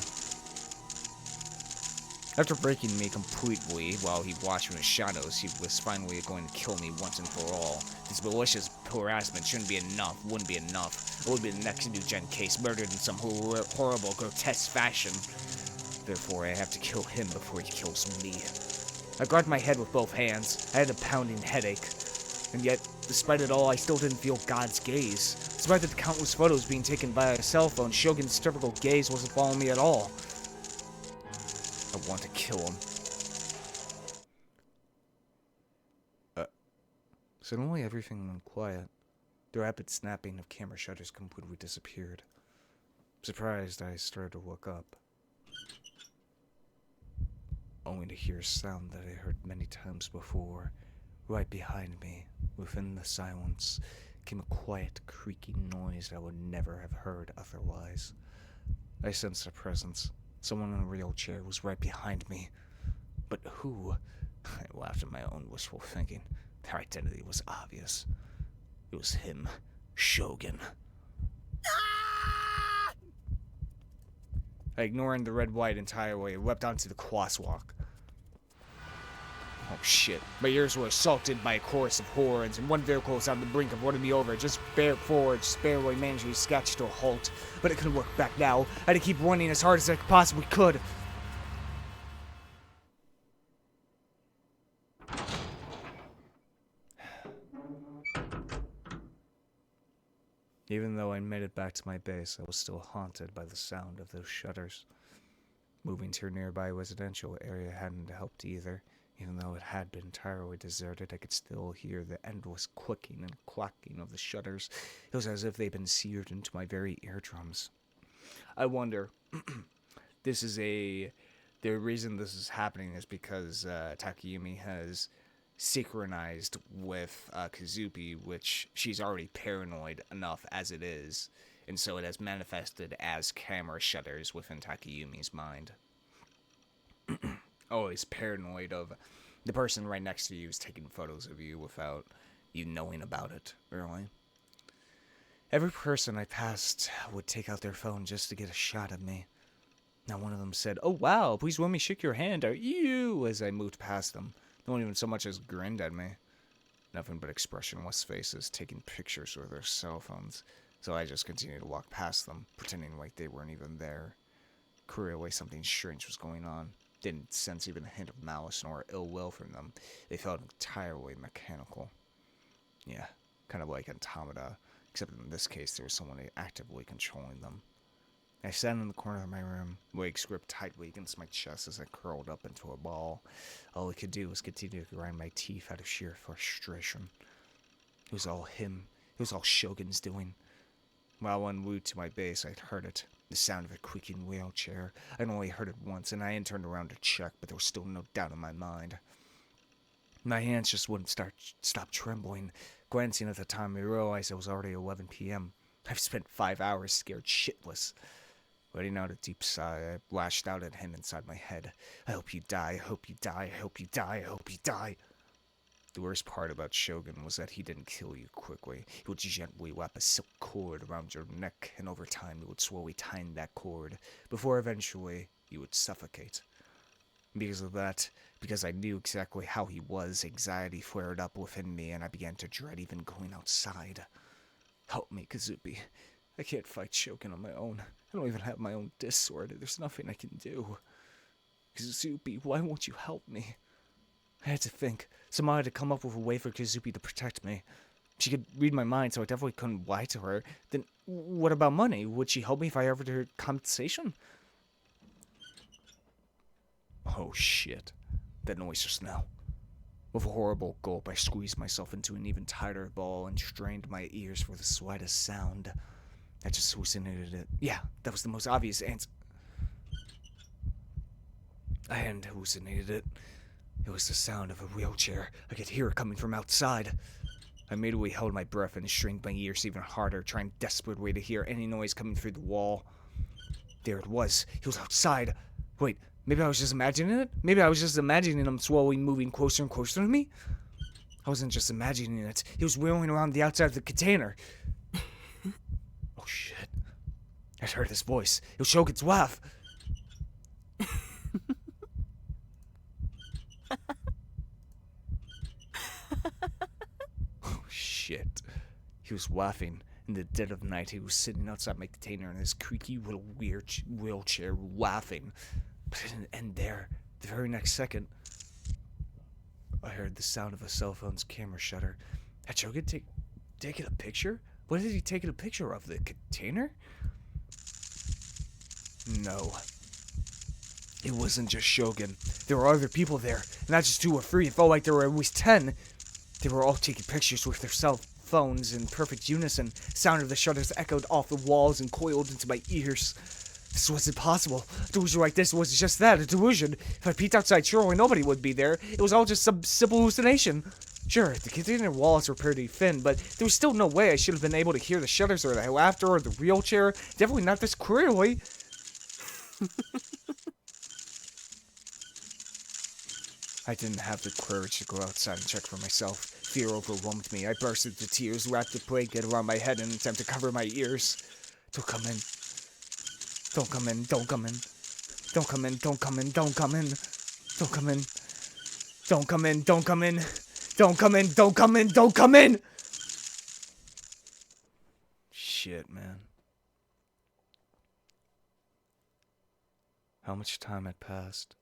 After breaking me completely while he watched from the shadows, he was finally going to kill me once and for all. This malicious harassment shouldn't be enough, wouldn't be enough. It would be the next new gen case, murdered in some horrible, grotesque fashion. Therefore, I have to kill him before he kills me. I grabbed my head with both hands. I had a pounding headache. And yet, despite it all, I still didn't feel God's gaze. Despite the countless photos being taken by a cell phone, Shogun's typical gaze wasn't following me at all. I want to kill him. Suddenly everything went quiet. The rapid snapping of camera shutters completely disappeared. Surprised, I started to look up, only to hear a sound that I heard many times before. Right behind me, within the silence, came a quiet, creaking noise I would never have heard otherwise. I sensed a presence. Someone in a wheelchair was right behind me. But who? I laughed at my own wishful thinking. Their identity was obvious. It was him, Shogun. I ignored the red white entirely and leapt onto the crosswalk. Oh shit. My ears were assaulted by a chorus of horns, and one vehicle was on the brink of running me over. Just barely managed to scratch to a halt. But I couldn't look back now. I had to keep running as hard as I possibly could. Even though I made it back to my base, I was still haunted by the sound of those shutters. Moving to a nearby residential area hadn't helped either. Even though it had been entirely deserted, I could still hear the endless clicking and clacking of the shutters. It was as if they'd been seared into my very eardrums. I wonder, the reason this is happening is because Takumi has synchronized with Kozue, which she's already paranoid enough as it is, and so it has manifested as camera shutters within Takumi's mind. Always paranoid of the person right next to you is taking photos of you without you knowing about it, really. Every person I passed would take out their phone just to get a shot of me. Now one of them said, "Oh wow, please let me shake your hand, are you?" as I moved past them. No one even so much as grinned at me. Nothing but expressionless faces taking pictures with their cell phones, so I just continued to walk past them, pretending like they weren't even there. Clearly something strange was going on. Didn't sense even a hint of malice nor ill will from them. They felt entirely mechanical. Yeah, kind of like automata, except in this case there was someone actively controlling them. I sat in the corner of my room, legs gripped tightly against my chest as I curled up into a ball. All I could do was continue to grind my teeth out of sheer frustration. It was all him. It was all Shogun's doing. While en route to my base, I'd heard it. The sound of a creaking wheelchair. I'd only heard it once, and I hadn't turned around to check, but there was still no doubt in my mind. My hands just wouldn't stop trembling. Glancing at the time, I realized it was already 11 p.m. I've spent 5 hours scared shitless. Letting out a deep sigh, I lashed out at him inside my head. I hope you die, I hope you die, I hope you die, I hope you die. The worst part about Shogun was that he didn't kill you quickly. He would gently wrap a silk cord around your neck, and over time he would slowly tighten that cord, before eventually you would suffocate. Because of that, because I knew exactly how he was, anxiety flared up within me, and I began to dread even going outside. Help me, Kozue. I can't fight Shogun on my own. I don't even have my own disc sword. There's nothing I can do. Kozue, why won't you help me? I had to think. Somehow I had to come up with a way for Kozue to protect me. She could read my mind, so I definitely couldn't lie to her. Then, what about money? Would she help me if I offered her compensation? Oh shit. That noise just now. With a horrible gulp, I squeezed myself into an even tighter ball and strained my ears for the slightest sound. I just hallucinated it. Yeah, that was the most obvious answer. I hadn't hallucinated it. It was the sound of a wheelchair. I could hear it coming from outside. I immediately held my breath and strained my ears even harder, trying desperately to hear any noise coming through the wall. There it was. He was outside. Wait, maybe I was just imagining it? Maybe I was just imagining him slowly moving closer and closer to me? I wasn't just imagining it. He was wheeling around the outside of the container. Oh shit. I heard his voice. It was Shogun's wife. Oh shit. He was laughing. In the dead of night, he was sitting outside my container in his creaky little weird wheelchair, laughing. But it didn't end there. The very next second, I heard the sound of a cell phone's camera shutter. Had Shogun taken a picture? What did he take a picture of? The container? No. It wasn't just Shogun. There were other people there. Not just 2 or 3. It felt like there were at least 10. They were all taking pictures with their cell phones in perfect unison. Sound of the shutters echoed off the walls and coiled into my ears. This wasn't possible. A delusion like this was just that, a delusion. If I peeked outside, surely nobody would be there. It was all just some simple hallucination. Sure, the container walls were pretty thin, but there was still no way I should have been able to hear the shutters or the laughter or the wheelchair. Definitely not this clearly. I didn't have the courage to go outside and check for myself. Fear overwhelmed me. I burst into tears, wrapped a blanket around my head in an attempt to cover my ears. Don't come in. Don't come in. Don't come in. Don't come in. Don't come in. Don't come in. Don't come in. Don't come in. Don't come in. Don't come in. Don't come in. Don't come in. Shit, man. How much time had passed?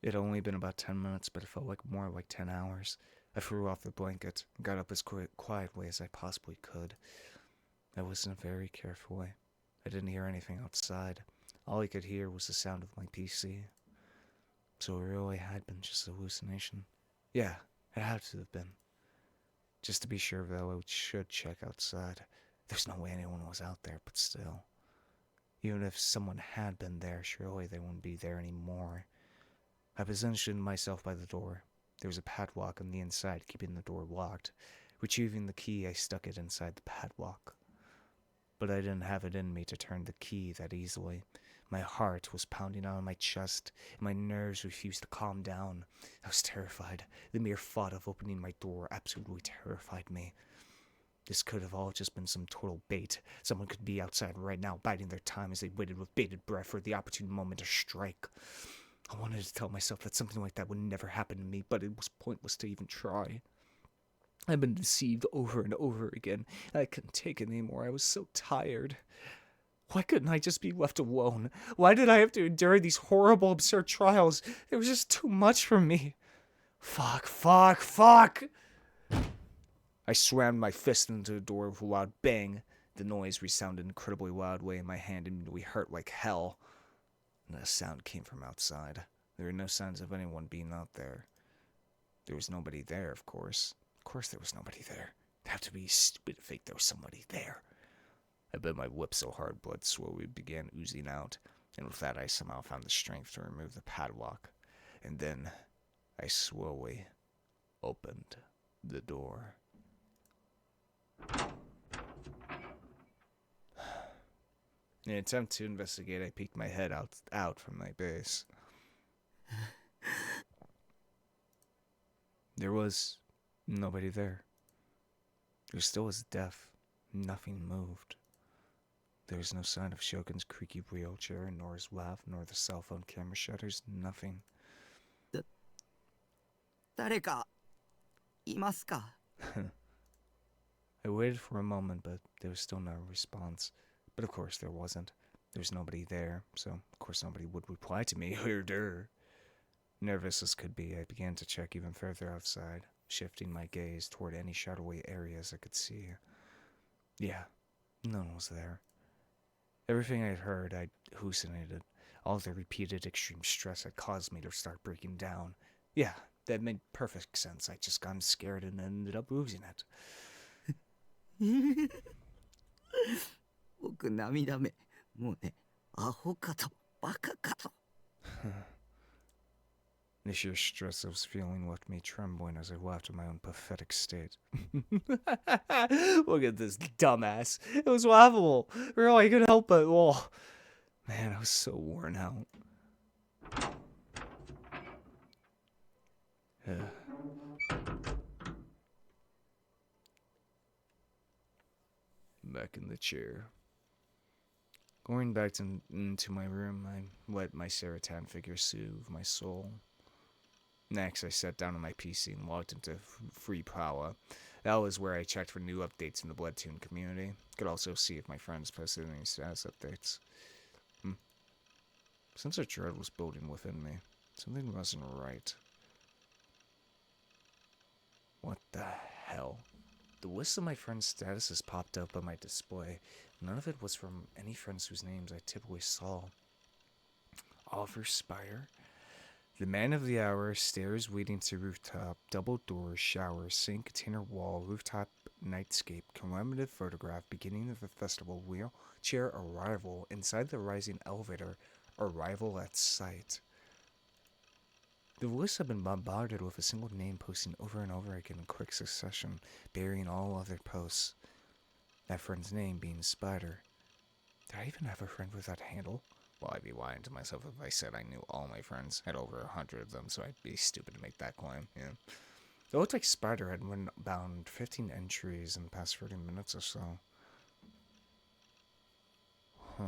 It had only been about 10 minutes, but it felt like more like 10 hours. I threw off the blanket and got up as quietly as I possibly could. I listened very carefully. I didn't hear anything outside. All I could hear was the sound of my PC. So it really had been just a hallucination. Yeah, it had to have been. Just to be sure, though, I should check outside. There's no way anyone was out there, but still. Even if someone had been there, surely they wouldn't be there anymore. I positioned myself by the door. There was a padlock on the inside, keeping the door locked. Retrieving the key, I stuck it inside the padlock. But I didn't have it in me to turn the key that easily. My heart was pounding out of my chest, and my nerves refused to calm down. I was terrified. The mere thought of opening my door absolutely terrified me. This could have all just been some total bait. Someone could be outside right now, biding their time as they waited with bated breath for the opportune moment to strike. I wanted to tell myself that something like that would never happen to me, but it was pointless to even try. I'd been deceived over and over again, and I couldn't take it anymore. I was so tired. Why couldn't I just be left alone? Why did I have to endure these horrible, absurd trials? It was just too much for me. Fuck. I slammed my fist into the door with a loud bang. The noise resounded incredibly loudly, and my hand immediately hurt like hell. The sound came from outside. There were no signs of anyone being out there. There was nobody there, of course. Of course there was nobody there. It'd have to be stupid to fake there was somebody there. I bit my lip so hard blood slowly began oozing out, and with that I somehow found the strength to remove the padlock. And then I slowly opened the door. In an attempt to investigate, I peeked my head out from my base. There was nobody there. It was still as deaf. Nothing moved. There was no sign of Shogun's creaky wheelchair, nor his laugh, nor the cell phone camera shutters. Nothing. 誰かいますか? I waited for a moment, but there was still no response. But of course there wasn't. There was nobody there, so of course nobody would reply to me. Nervous as could be, I began to check even further outside, shifting my gaze toward any shadowy areas I could see. Yeah, no one was there. Everything I'd heard, I'd hallucinated. All the repeated extreme stress had caused me to start breaking down. Yeah, that made perfect sense. I'd just gotten scared and ended up losing it. 僕涙目。もうね、アホかとバカかと。The sheer stress I was feeling left me trembling as I laughed at my own pathetic state. Look at this dumbass. It was laughable. Really, I couldn't help it. Oh, man, I was so worn out. Back in the chair. Going back into my room, I let my Saratan figure soothe my soul. Next, I sat down on my PC and logged into Free Power. That was where I checked for new updates in the Bloodtoon community. Could also see if my friends posted any status updates. Since a dread was building within me, something wasn't right. What the hell? The list of my friends' statuses popped up on my display. None of it was from any friends whose names I typically saw. Oliver Spire? The man of the hour, stairs leading to rooftop, double doors, shower, sink, container wall, rooftop, nightscape, commemorative photograph, beginning of the festival, wheelchair arrival, inside the rising elevator, arrival at site. The list had been bombarded with a single name posting over and over again in quick succession, burying all other posts. That friend's name being Spider. Did I even have a friend with that handle? Well, I'd be lying to myself if I said I knew all my friends. Had over 100 of them, so I'd be stupid to make that claim, yeah. It looked like Spider had run bound 15 entries in the past 30 minutes or so. Huh.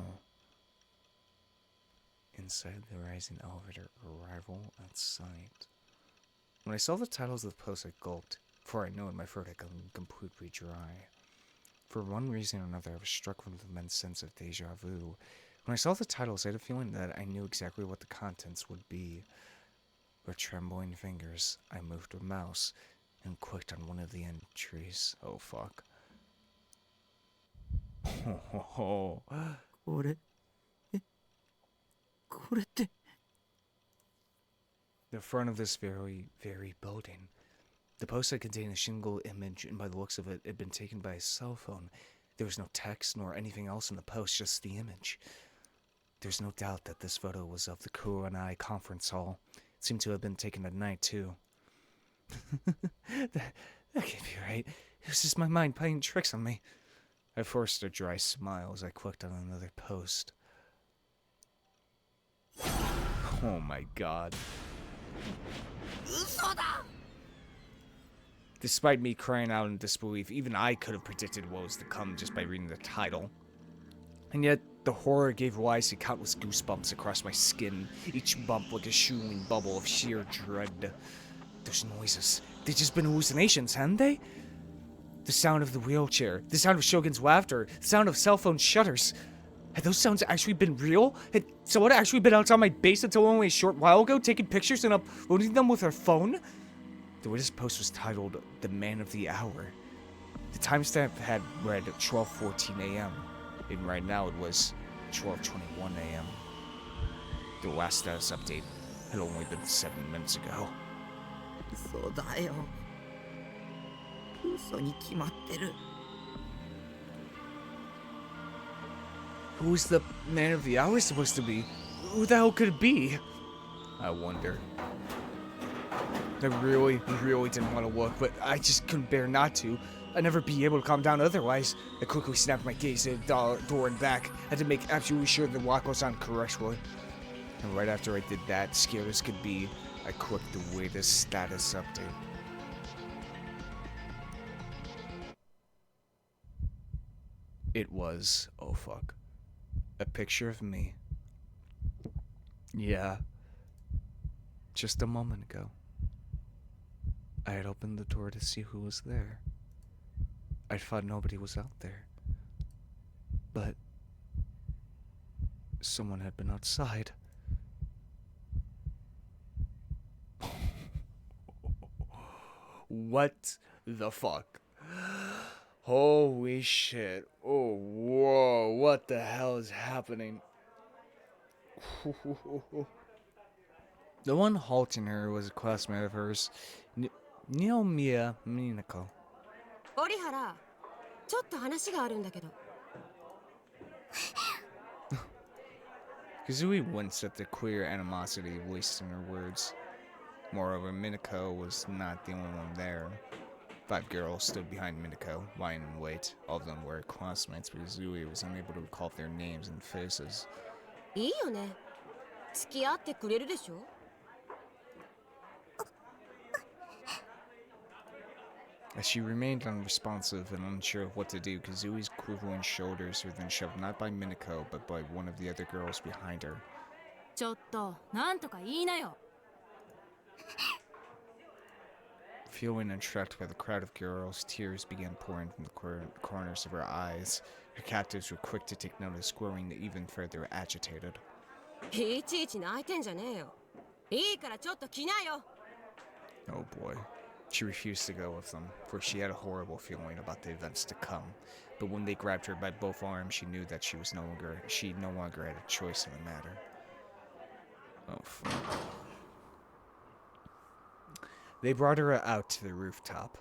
Inside the rising elevator, arrival at site. When I saw the titles of the posts, I gulped, for I knew in my throat had gone completely dry. For one reason or another, I was struck with an immense sense of deja vu. When I saw the titles, I had a feeling that I knew exactly what the contents would be. With trembling fingers, I moved a mouse and clicked on one of the entries. Oh, fuck. Oh. これこれって The front of this very, very building. The post had contained a single image, and by the looks of it, had been taken by a cell phone. There was no text nor anything else in the post, just the image. There's no doubt that this photo was of the Kuranai conference hall. It seemed to have been taken at night, too. that can't be right. It was just my mind playing tricks on me. I forced a dry smile as I clicked on another post. Oh my god. 嘘だ Despite me crying out in disbelief, even I could have predicted what was to come just by reading the title. And yet, the horror gave rise to countless goosebumps across my skin, each bump like a shooting bubble of sheer dread. Those noises, they'd just been hallucinations, hadn't they? The sound of the wheelchair, the sound of Shogun's laughter, the sound of cell phone shutters. Had those sounds actually been real? Had someone actually been outside my base until only a short while ago, taking pictures and uploading them with her phone? The way this post was titled, The Man of the Hour. The timestamp had read 12:14 a.m., and right now it was 12:21 a.m. The last status update had only been 7 minutes ago. 嘘だよ嘘に決まってる Who was the Man of the Hour supposed to be? Who the hell could it be? I wonder. I really didn't want to look, but I just couldn't bear not to. I'd never be able to calm down otherwise. I quickly snapped my gaze at the door and back. Had to make absolutely sure the lock was on correctly. And right after I did that, scared as could be, I clicked the latest status update. It was, oh fuck, a picture of me. Yeah. Just a moment ago. I had opened the door to see who was there. I thought nobody was out there. But someone had been outside. What the fuck? Holy shit. Oh, whoa. What the hell is happening? The one halting her was a classmate of hers, Naomiya Minako. 折原ちょっと話があるんだけど Kozue winced at the queer animosity voiced in her words. Moreover, Minako was not the only one there. 5 girls stood behind Minako, lying in wait. All of them were classmates, but Kozue was unable to recall their names and faces. いいよね。付き合ってくれるでしょ。As she remained unresponsive and unsure of what to do, Kazui's quivering shoulders were then shoved not by Minako, but by one of the other girls behind her. ちょっと、なんとか言いなよ。Feeling entrapped by the crowd of girls, tears began pouring from the corners of her eyes. Her captives were quick to take notice, growing even further agitated. いちいち泣いてんじゃねえよ。いいからちょっと来なよ。 Oh boy. She refused to go with them, for she had a horrible feeling about the events to come. But when they grabbed her by both arms, she knew that she no longer had a choice in the matter. Oh, fuck. They brought her out to the rooftop.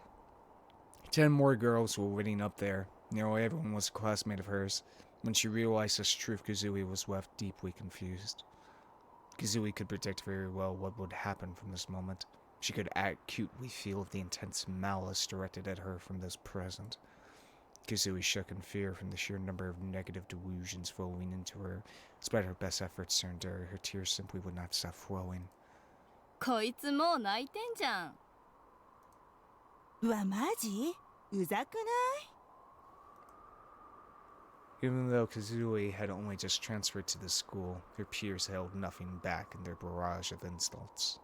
10 more girls were waiting up there. Nearly everyone was a classmate of hers. When she realized this truth, Kozue was left deeply confused. Kozue could predict very well what would happen from this moment. She could acutely feel the intense malice directed at her from those present. Kozue shook in fear from the sheer number of negative delusions flowing into her. Despite her best efforts to endure, her tears simply would not stop flowing. こいつもう泣いてんじゃん。うわ、マジ？うざくない？ Even though Kozue had only just transferred to the school, her peers held nothing back in their barrage of insults.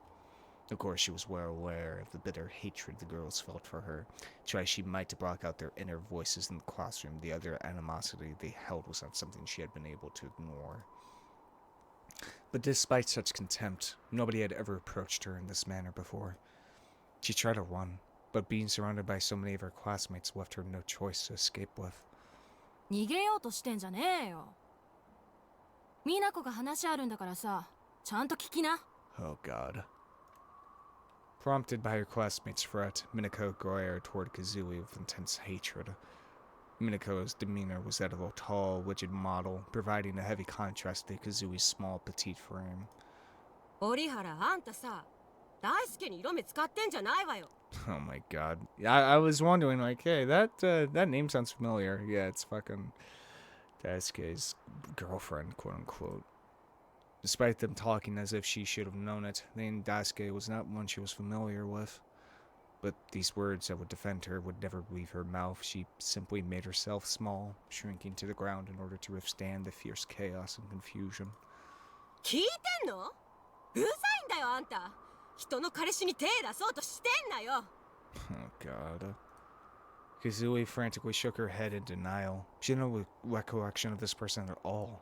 Of course, she was well aware of the bitter hatred the girls felt for her. Try she might to block out their inner voices in the classroom, the other animosity they held was not something she had been able to ignore. But despite such contempt, nobody had ever approached her in this manner before. She tried to run, but being surrounded by so many of her classmates left her no choice to escape with. 逃げようとしてんじゃねえよ。美奈子が話あるんだからさ、ちゃんと聞きな。Oh god. Prompted by her classmates' threat, Minako glared toward Kozue with intense hatred. Minako's demeanor was that of a tall, rigid model, providing a heavy contrast to Kazui's small, petite frame. 折原、あんたさ、大輔に色目使ってんじゃないわよ。 Oh my god. I was wondering, like, hey, that name sounds familiar. Yeah, it's fucking Daisuke's girlfriend, quote unquote. Despite them talking as if she should have known it, the name Daisuke was not one she was familiar with. But these words that would defend her would never leave her mouth. She simply made herself small, shrinking to the ground in order to withstand the fierce chaos and confusion. 聞いてんの？うざいんだよ、あんた。人の彼氏に手出そうとしてんなよ。 Oh god. Kozue frantically shook her head in denial. She had no recollection of this person at all.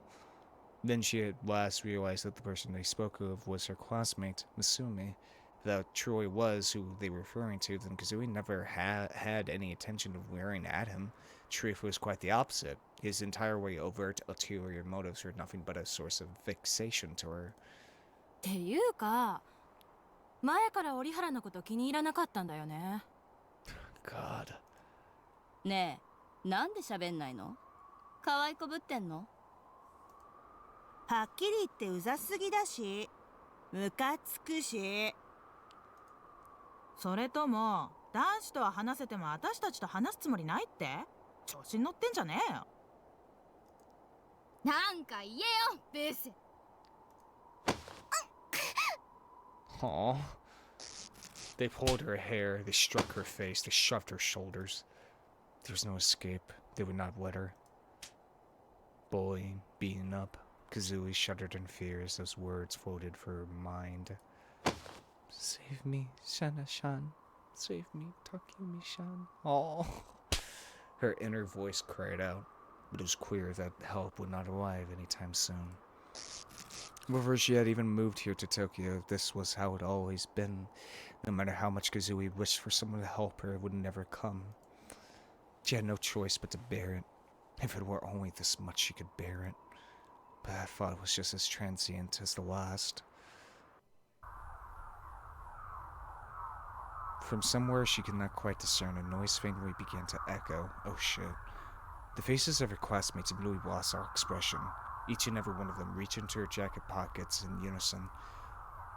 Then she at last realized that the person they spoke of was her classmate, Misumi. If that truly was who they were referring to, then Kozue never had any intention of wearing at him. Truth was quite the opposite. His entirely overt ulterior motives were nothing but a source of vexation to her. っていうか、前から折原のこと気に入らなかったんだよね。God. ねえ、なんで喋んないの？可愛いこぶってんの？はっきり言ってうざすぎだし、ムカつくし。それとも男子とは話せても私たちと話すつもりないって？調子に乗ってんじゃねえよ。なんか言えよ、ブース。Aw. They pulled her hair, they struck her face, they shoved her shoulders. There was no escape. They would not let her. Bullying, beaten up. Kozue shuddered in fear as those words floated for her mind. Save me, Shana-shan. Save me, Takumi-shan. Oh. Her inner voice cried out, but it was clear that help would not arrive anytime soon. Before she had even moved here to Tokyo, this was how it had always been. No matter how much Kozue wished for someone to help her, it would never come. She had no choice but to bear it. If it were only this much, she could bear it. But that thought was just as transient as the last. From somewhere she could not quite discern, a noise faintly began to echo. Oh shit. The faces of her classmates immediately lost all expression. Each and every one of them reached into her jacket pockets in unison.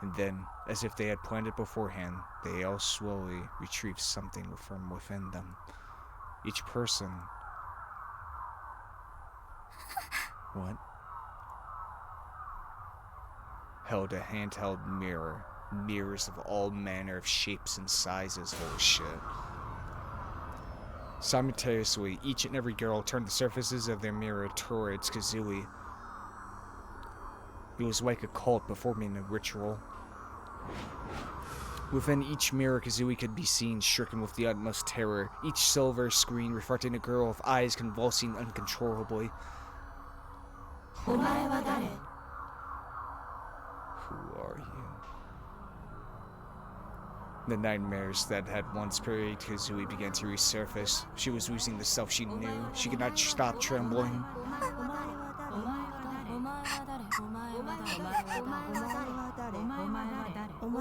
And then, as if they had planned it beforehand, they all slowly retrieved something from within them. Each person... What? Held a handheld mirror. Mirrors of all manner of shapes and sizes. Holy shit. Simultaneously, each and every girl turned the surfaces of their mirror towards Kozue. It was like a cult performing a ritual. Within each mirror, Kozue could be seen stricken with the utmost terror, each silver screen reflecting a girl with eyes convulsing uncontrollably. Who are you? The nightmares that had once pervaded Kozue began to resurface. She was losing the self she knew. She could not stop trembling.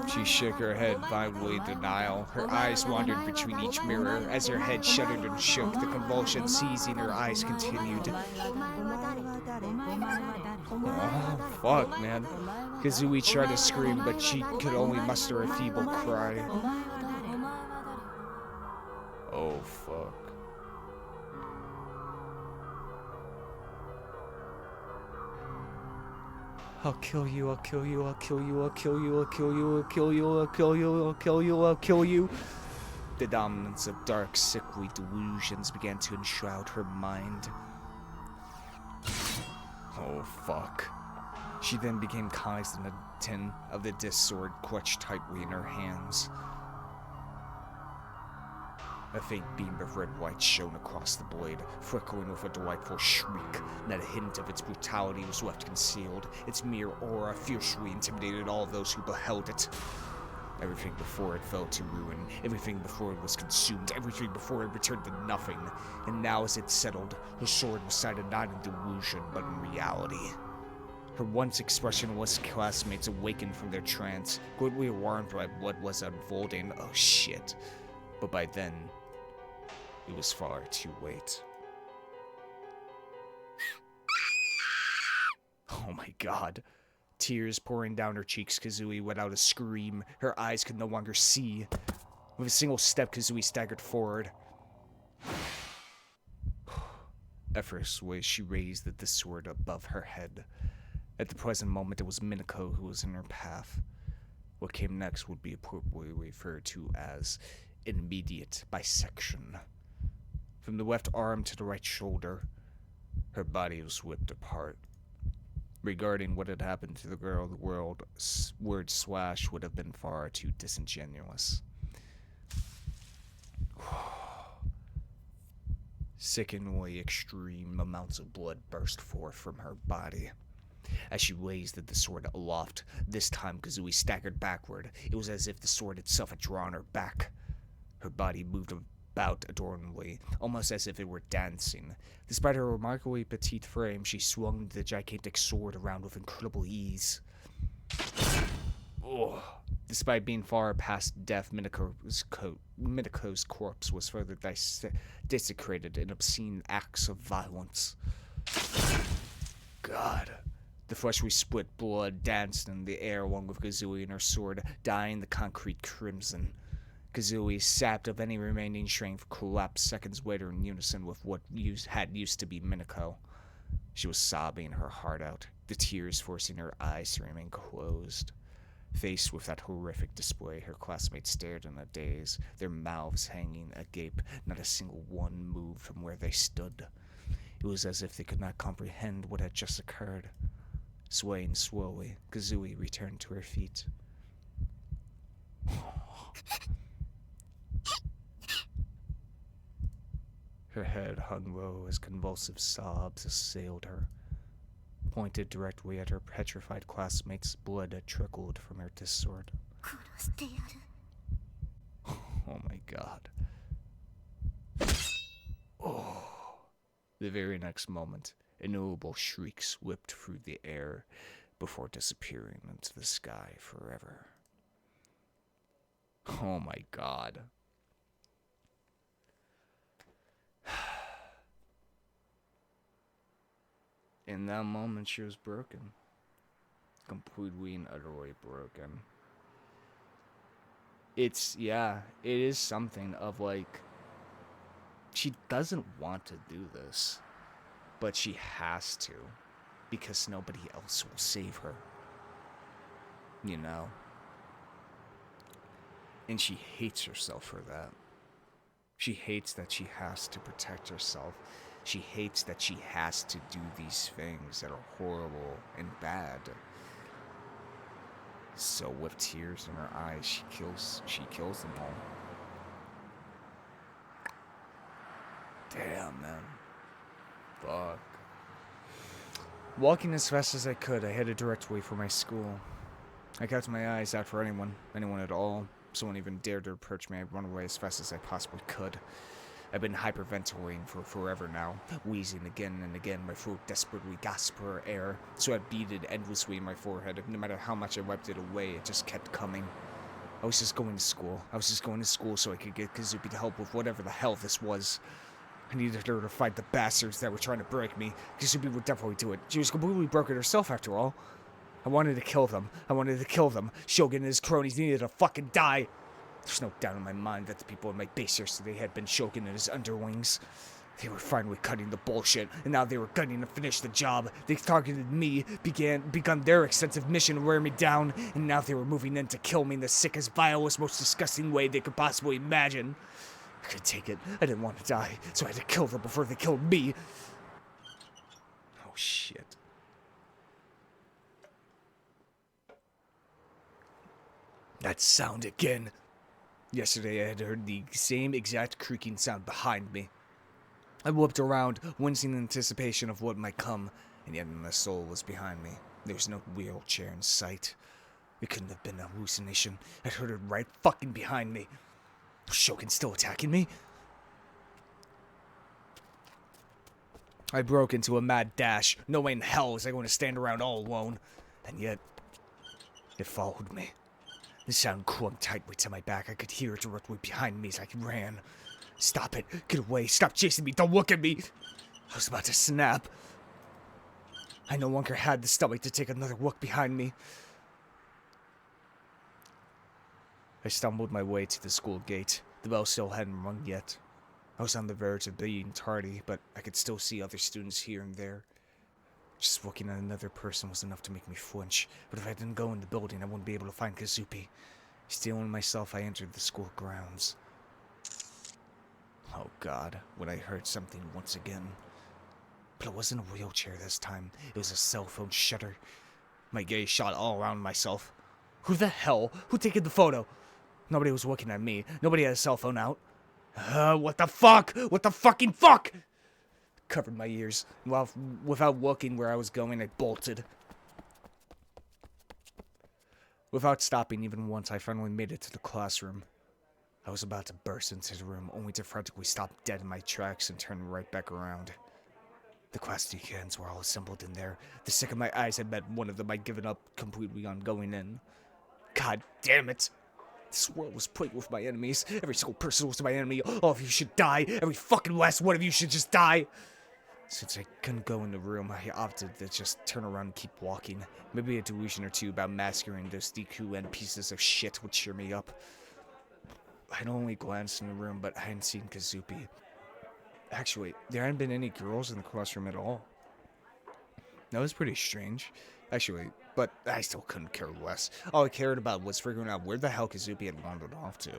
She shook her head violently in denial. Her eyes wandered between each mirror. As her head shuddered and shook, the convulsion seizing her eyes continued. Oh, fuck, man. Kozue tried to scream, but she could only muster a feeble cry. Oh, fuck. I'll kill you, I'll kill you, I'll kill you, I'll kill you, I'll kill you, I'll kill you, I'll kill you, I'll kill you, I'll kill you. The dominance of dark, sickly delusions began to enshroud her mind. Oh, fuck. She then became cognizant of the tin of the disc sword clutched tightly in her hands. A faint beam of red light shone across the blade, flickering with a delightful shriek. Not a hint of its brutality was left concealed. Its mere aura fiercely intimidated all those who beheld it. Everything before it fell to ruin, everything before it was consumed, everything before it returned to nothing. And now as it settled, her sword was sighted not in delusion, but in reality. Her once expressionless classmates awakened from their trance, greatly alarmed by what was unfolding. Oh shit. But by then, it was far too late. Oh my god. Tears pouring down her cheeks, Kozue let out a scream. Her eyes could no longer see. With a single step, Kozue staggered forward. Effortlessly, she raised the sword above her head. At the present moment, it was Minako who was in her path. What came next would be appropriately referred to as immediate bisection. From the left arm to the right shoulder, her body was ripped apart. Regarding what had happened to the girl, the word slash would have been far too disingenuous. Sickeningly extreme amounts of blood burst forth from her body. As she raised the sword aloft, this time Kozue staggered backward. It was as if the sword itself had drawn her back. Her body moved about adorningly, almost as if it were dancing. Despite her remarkably petite frame, she swung the gigantic sword around with incredible ease. Oh. Despite being far past death, Minako's corpse was further desecrated in obscene acts of violence. God. The fleshly split blood danced in the air along with Kozue and her sword, dyeing the concrete crimson. Kozue, sapped of any remaining strength, collapsed seconds later in unison with what had used to be Minako. She was sobbing her heart out, the tears forcing her eyes to remain closed. Faced with that horrific display, her classmates stared in a daze, their mouths hanging agape. Not a single one moved from where they stood. It was as if they could not comprehend what had just occurred. Swaying slowly, Kozue returned to her feet. Her head hung low as convulsive sobs assailed her. Pointed directly at her petrified classmates, blood had trickled from her sword. Oh my god. Oh. The very next moment, innumerable shrieks whipped through the air before disappearing into the sky forever. Oh my god. In that moment, she was broken. completely and utterly broken. It is something of like, she doesn't want to do this, but she has to, because nobody else will save her. You know? And she hates herself for that. She hates that she has to protect herself. She hates that she has to do these things that are horrible and bad. So with tears in her eyes, she kills them all. Damn, man. Fuck. Walking as fast as I could, I headed directly for my school. I kept my eyes out for anyone at all. Someone even dared to approach me, I'd run away as fast as I possibly could. I've been hyperventilating for forever now, wheezing again and again, my throat desperately gasped for air, so I beaded endlessly in my forehead. No matter how much I wiped it away, it just kept coming. I was just going to school. So I could get Kazupi to help with whatever the hell this was. I needed her to fight the bastards that were trying to break me. Kazupi would definitely do it. She was completely broken herself after all. I wanted to kill them. Shogun and his cronies needed to fucking die. There's no doubt in my mind that the people in my base yesterday had been Shogun and his underlings. They were finally cutting the bullshit, and now they were gunning to finish the job. They targeted me, begun their extensive mission to wear me down, and now they were moving in to kill me in the sickest, vilest, most disgusting way they could possibly imagine. I couldn't take it. I didn't want to die, so I had to kill them before they killed me. Oh, shit. That sound again. Yesterday I had heard the same exact creaking sound behind me. I whipped around, wincing in anticipation of what might come, and yet my soul was behind me. There was no wheelchair in sight. It couldn't have been a hallucination. I heard it right fucking behind me. Was Shogun still attacking me? I broke into a mad dash. No way in hell was I going to stand around all alone. And yet, it followed me. The sound clung tightly to my back. I could hear it directly behind me as I ran. Stop it. Get away. Stop chasing me. Don't look at me. I was about to snap. I no longer had the stomach to take another look behind me. I stumbled my way to the school gate. The bell still hadn't rung yet. I was on the verge of being tardy, but I could still see other students here and there. Just looking at another person was enough to make me flinch, but if I didn't go in the building, I wouldn't be able to find Kazupi. Stealing myself, I entered the school grounds. Oh god, when I heard something once again. But it wasn't a wheelchair this time, it was a cell phone shutter. My gaze shot all around myself. Who the hell? Who taken the photo? Nobody was looking at me. Nobody had a cell phone out. What the fuck? What the fucking fuck? Covered my ears. Without looking where I was going, I bolted. Without stopping even once, I finally made it to the classroom. I was about to burst into the room, only to frantically stop dead in my tracks and turn right back around. The class decans were all assembled in there. The second my eyes had met one of them, I'd given up completely on going in. God damn it! This world was plagued with my enemies. Every single person was my enemy. All of you should die. Every fucking last one of you should just die. Since I couldn't go in the room, I opted to just turn around and keep walking. Maybe a delusion or two about masquerading those DQN pieces of shit would cheer me up. I'd only glanced in the room, but I hadn't seen Kazupi. Actually, there hadn't been any girls in the classroom at all. That was pretty strange. Actually, but I still couldn't care less. All I cared about was figuring out where the hell Kazupi had wandered off to.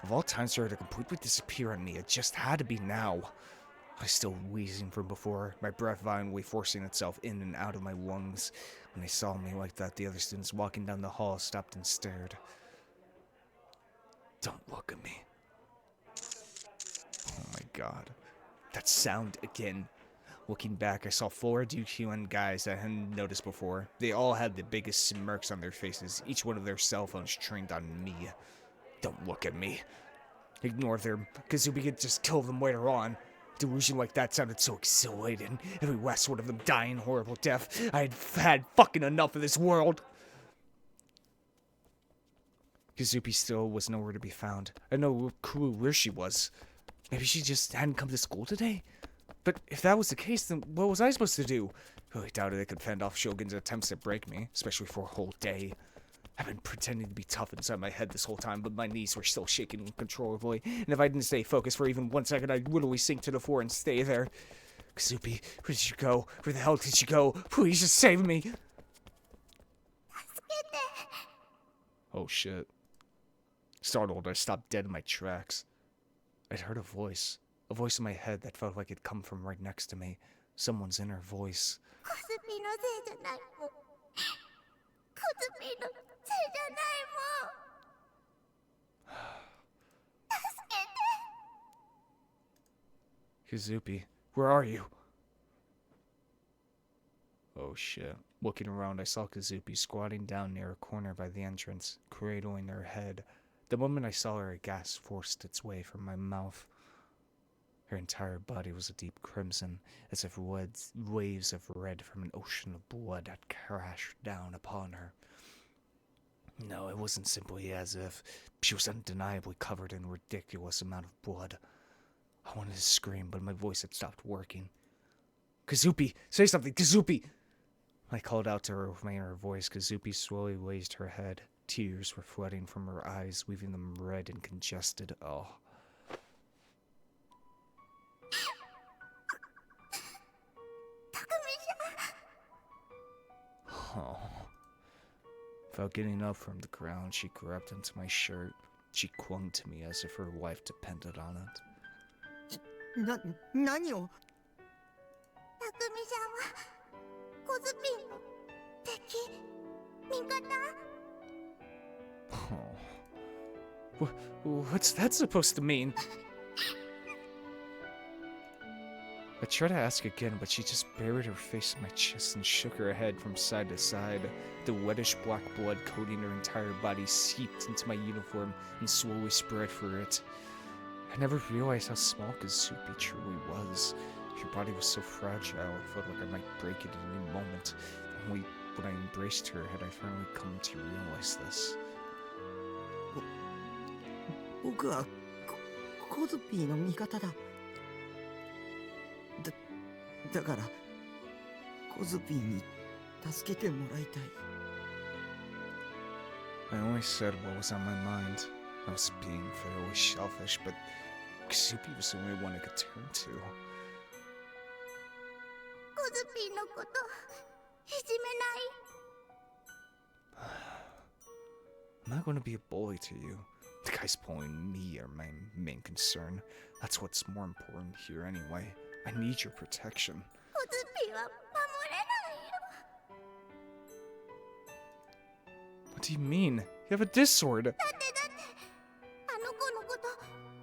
Of all times for her to completely disappear on me, it just had to be now. I was still wheezing from before, my breath violently forcing itself in and out of my lungs. When they saw me like that, the other students walking down the hall stopped and stared. Don't look at me. Oh my god. That sound again. Looking back, I saw 4 DQN guys that I hadn't noticed before. They all had the biggest smirks on their faces, each one of their cell phones trained on me. Don't look at me. Ignore them, because we could just kill them later on. Delusion like that sounded so exhilarating. Every last one of them dying horrible death. I had had fucking enough of this world. Kazupi still was nowhere to be found. I had no clue where she was. Maybe she just hadn't come to school today? But if that was the case, then what was I supposed to do? Really doubted they could fend off Shogun's attempts to break me, especially for a whole day. I've been pretending to be tough inside my head this whole time, but my knees were still shaking uncontrollably, and if I didn't stay focused for even 1 second, I'd literally sink to the floor and stay there. Kazupi, where did you go? Where the hell did you go? Please just save me! Oh shit. Startled, I stopped dead in my tracks. I'd heard a voice in my head that felt like it'd come from right next to me. Someone's inner voice. コスピのせいじゃないもん。コスピのせいじゃないもん。助けて。 Kazupi, where are you? Oh shit. Looking around, I saw Kazupi squatting down near a corner by the entrance, cradling her head. The moment I saw her, a gas forced its way from my mouth. Her entire body was a deep crimson, as if waves of red from an ocean of blood had crashed down upon her. No, it wasn't simply as if she was undeniably covered in a ridiculous amount of blood. I wanted to scream, but my voice had stopped working. Kazupi, say something, Kazupi! I called out to her with my inner voice. Kazupi slowly raised her head. Tears were flooding from her eyes, leaving them red and congested. Oh. Oh. Without getting up from the ground, she grabbed into my shirt. She clung to me as if her life depended on it. 何をたくみさんはコスピンの敵味方 Oh. What's that supposed to mean? I tried to ask again, but she just buried her face in my chest and shook her head from side to side. The reddish black blood coating her entire body seeped into my uniform and slowly spread through it. I never realized how small Kazupi truly was. Her body was so fragile, I felt like I might break it at any moment. Only when I embraced her had I finally come to realize this. 僕はコズピーの味方だ。だからコズピーに助けてもらいたい。I only said what was on my mind. I was being fairly selfish, but Kazupi was the only one I could turn to. コスピンのこといじめない I'm not going to be a bully to you. The guys pulling me are my main concern. That's what's more important here anyway. I need your protection. コスピンは守れないよ What do you mean? You have a dis sword. だってあの子のこと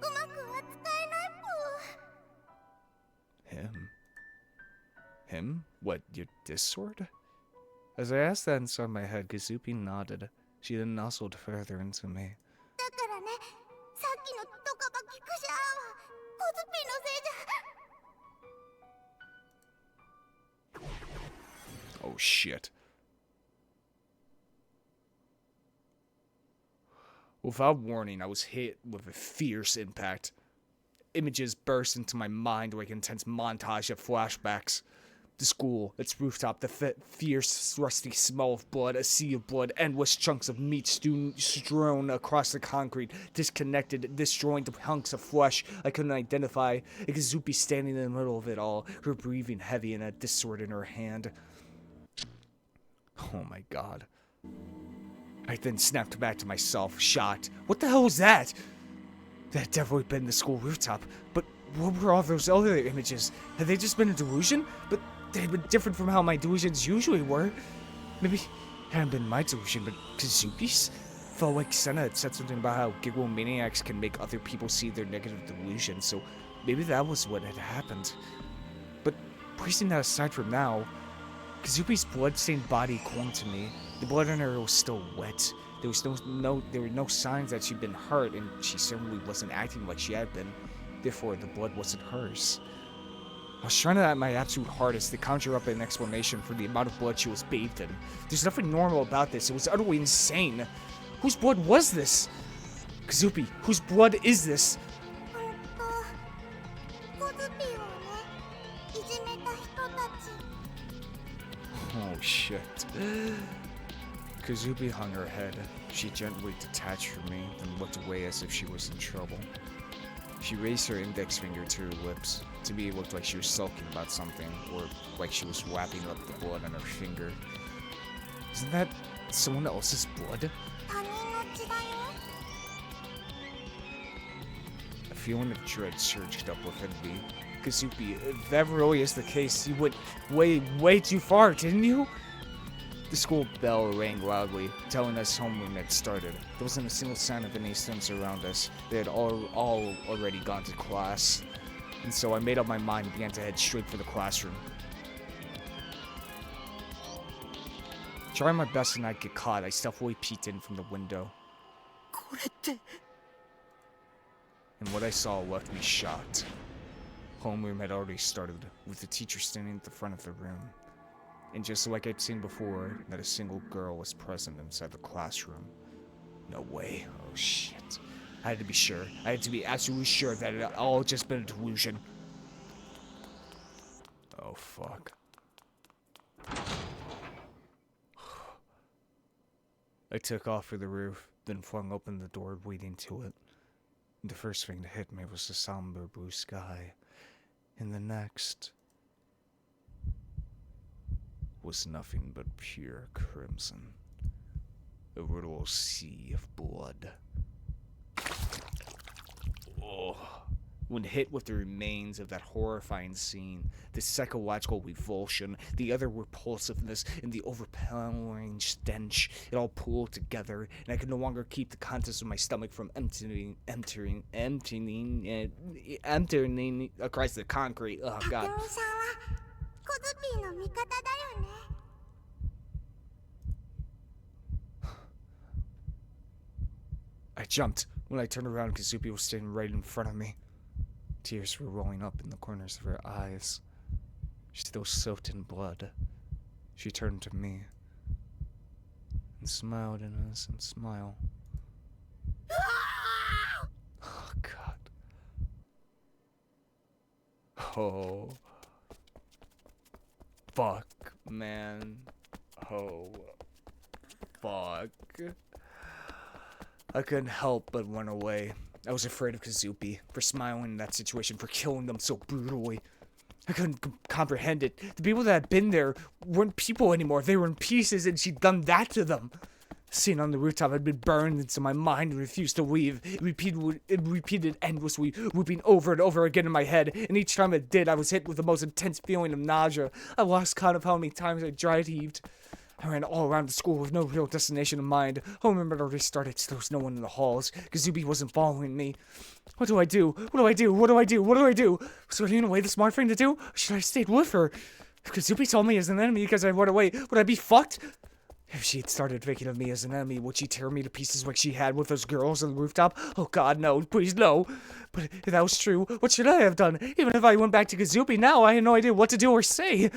うまく扱えないぽ Him? What, your dis sword? As I asked that inside my head, Kazupi nodded. She then nuzzled further into me. だからねさっきのドカバキクシャーはコスピンのせいじゃ Oh shit. Without warning, I was hit with a fierce impact. Images burst into my mind like an intense montage of flashbacks. The school, its rooftop, the fierce, rusty smell of blood, a sea of blood, endless chunks of meat strewn across the concrete, disconnected, disjointed hunks of flesh I couldn't identify. Kazupi standing in the middle of it all, her breathing heavy and a dis sword in her hand. Oh my god. I then snapped back to myself, shocked. What the hell was that? That had definitely been the school rooftop, but what were all those other images? Had they just been a delusion? But they had been different from how my delusions usually were. Maybe it hadn't been my delusion, but Kazupi's? Felt like Senna had said something about how giggle maniacs can make other people see their negative delusions, so maybe that was what had happened. But placing that aside from now, Kazupi's blood-stained body clung to me. The blood on her was still wet. There were no signs that she'd been hurt, and she certainly wasn't acting like she had been. Therefore, the blood wasn't hers. I was trying at my absolute hardest to conjure up an explanation for the amount of blood she was bathed in. There's nothing normal about this. It was utterly insane. Whose blood was this? Kazupi, whose blood is this? コスピンをねいじめた人たち Oh shit. Kozue hung her head. She gently detached from me and looked away as if she was in trouble. She raised her index finger to her lips. To me, it looked like she was sulking about something, or like she was wrapping up the blood on her finger. Isn't that someone else's blood? 他人の血だよ。 A feeling of dread surged up within me. Kozue, if that really is the case, you went way too far, didn't you? The school bell rang loudly, telling us homeroom had started. There wasn't a single sign of any students around us. They had all already gone to class. And so I made up my mind and began to head straight for the classroom. Trying my best to not get caught, I stealthily peeked in from the window. これって And what I saw left me shocked. Homeroom had already started, with the teacher standing at the front of the room. And just like I'd seen before, not a single girl was present inside the classroom. No way. Oh shit. I had to be sure. I had to be absolutely sure that it had all just been a delusion. Oh fuck. I took off for the roof, then flung open the door leading to it. The first thing to hit me was the somber blue sky, and the next was nothing but pure crimson. A little sea of blood. Oh. When hit with the remains of that horrifying scene, the psychological revulsion, the utter repulsiveness, and the overpowering stench, it all pulled together, and I could no longer keep the contents of my stomach from emptying across the concrete. Oh god. 拓郎さんはコズピーの味方だよね。 I jumped. When I turned around, Kozue was standing right in front of me. Tears were rolling up in the corners of her eyes. Still soaked in blood. She turned to me and smiled an innocent smile. Oh, God. Oh. Fuck, man. Oh. Fuck. I couldn't help but run away. I was afraid of Kozue for smiling in that situation, for killing them so brutally. I couldn't comprehend it. The people that had been there weren't people anymore. They were in pieces, and she'd done that to them. The scene on the rooftop had been burned into my mind and refused to leave. It repeated endlessly, looping over and over again in my head, and each time it did, I was hit with the most intense feeling of nausea. I lost count of how many times I dry heaved. I ran all around the school with no real destination in mind. Homeroom had already started, so there was no one in the halls. Kozue wasn't following me. What do I do? What do I do? What do I do? What do I do? Was running away the smart thing to do? Or should I have stayed with her? If Kozue saw me as an enemy because I went away, would I be fucked? If she had started thinking of me as an enemy, would she tear me to pieces like she had with those girls on the rooftop? Oh god, no. Please, no. But if that was true, what should I have done? Even if I went back to Kozue now, I had no idea what to do or say.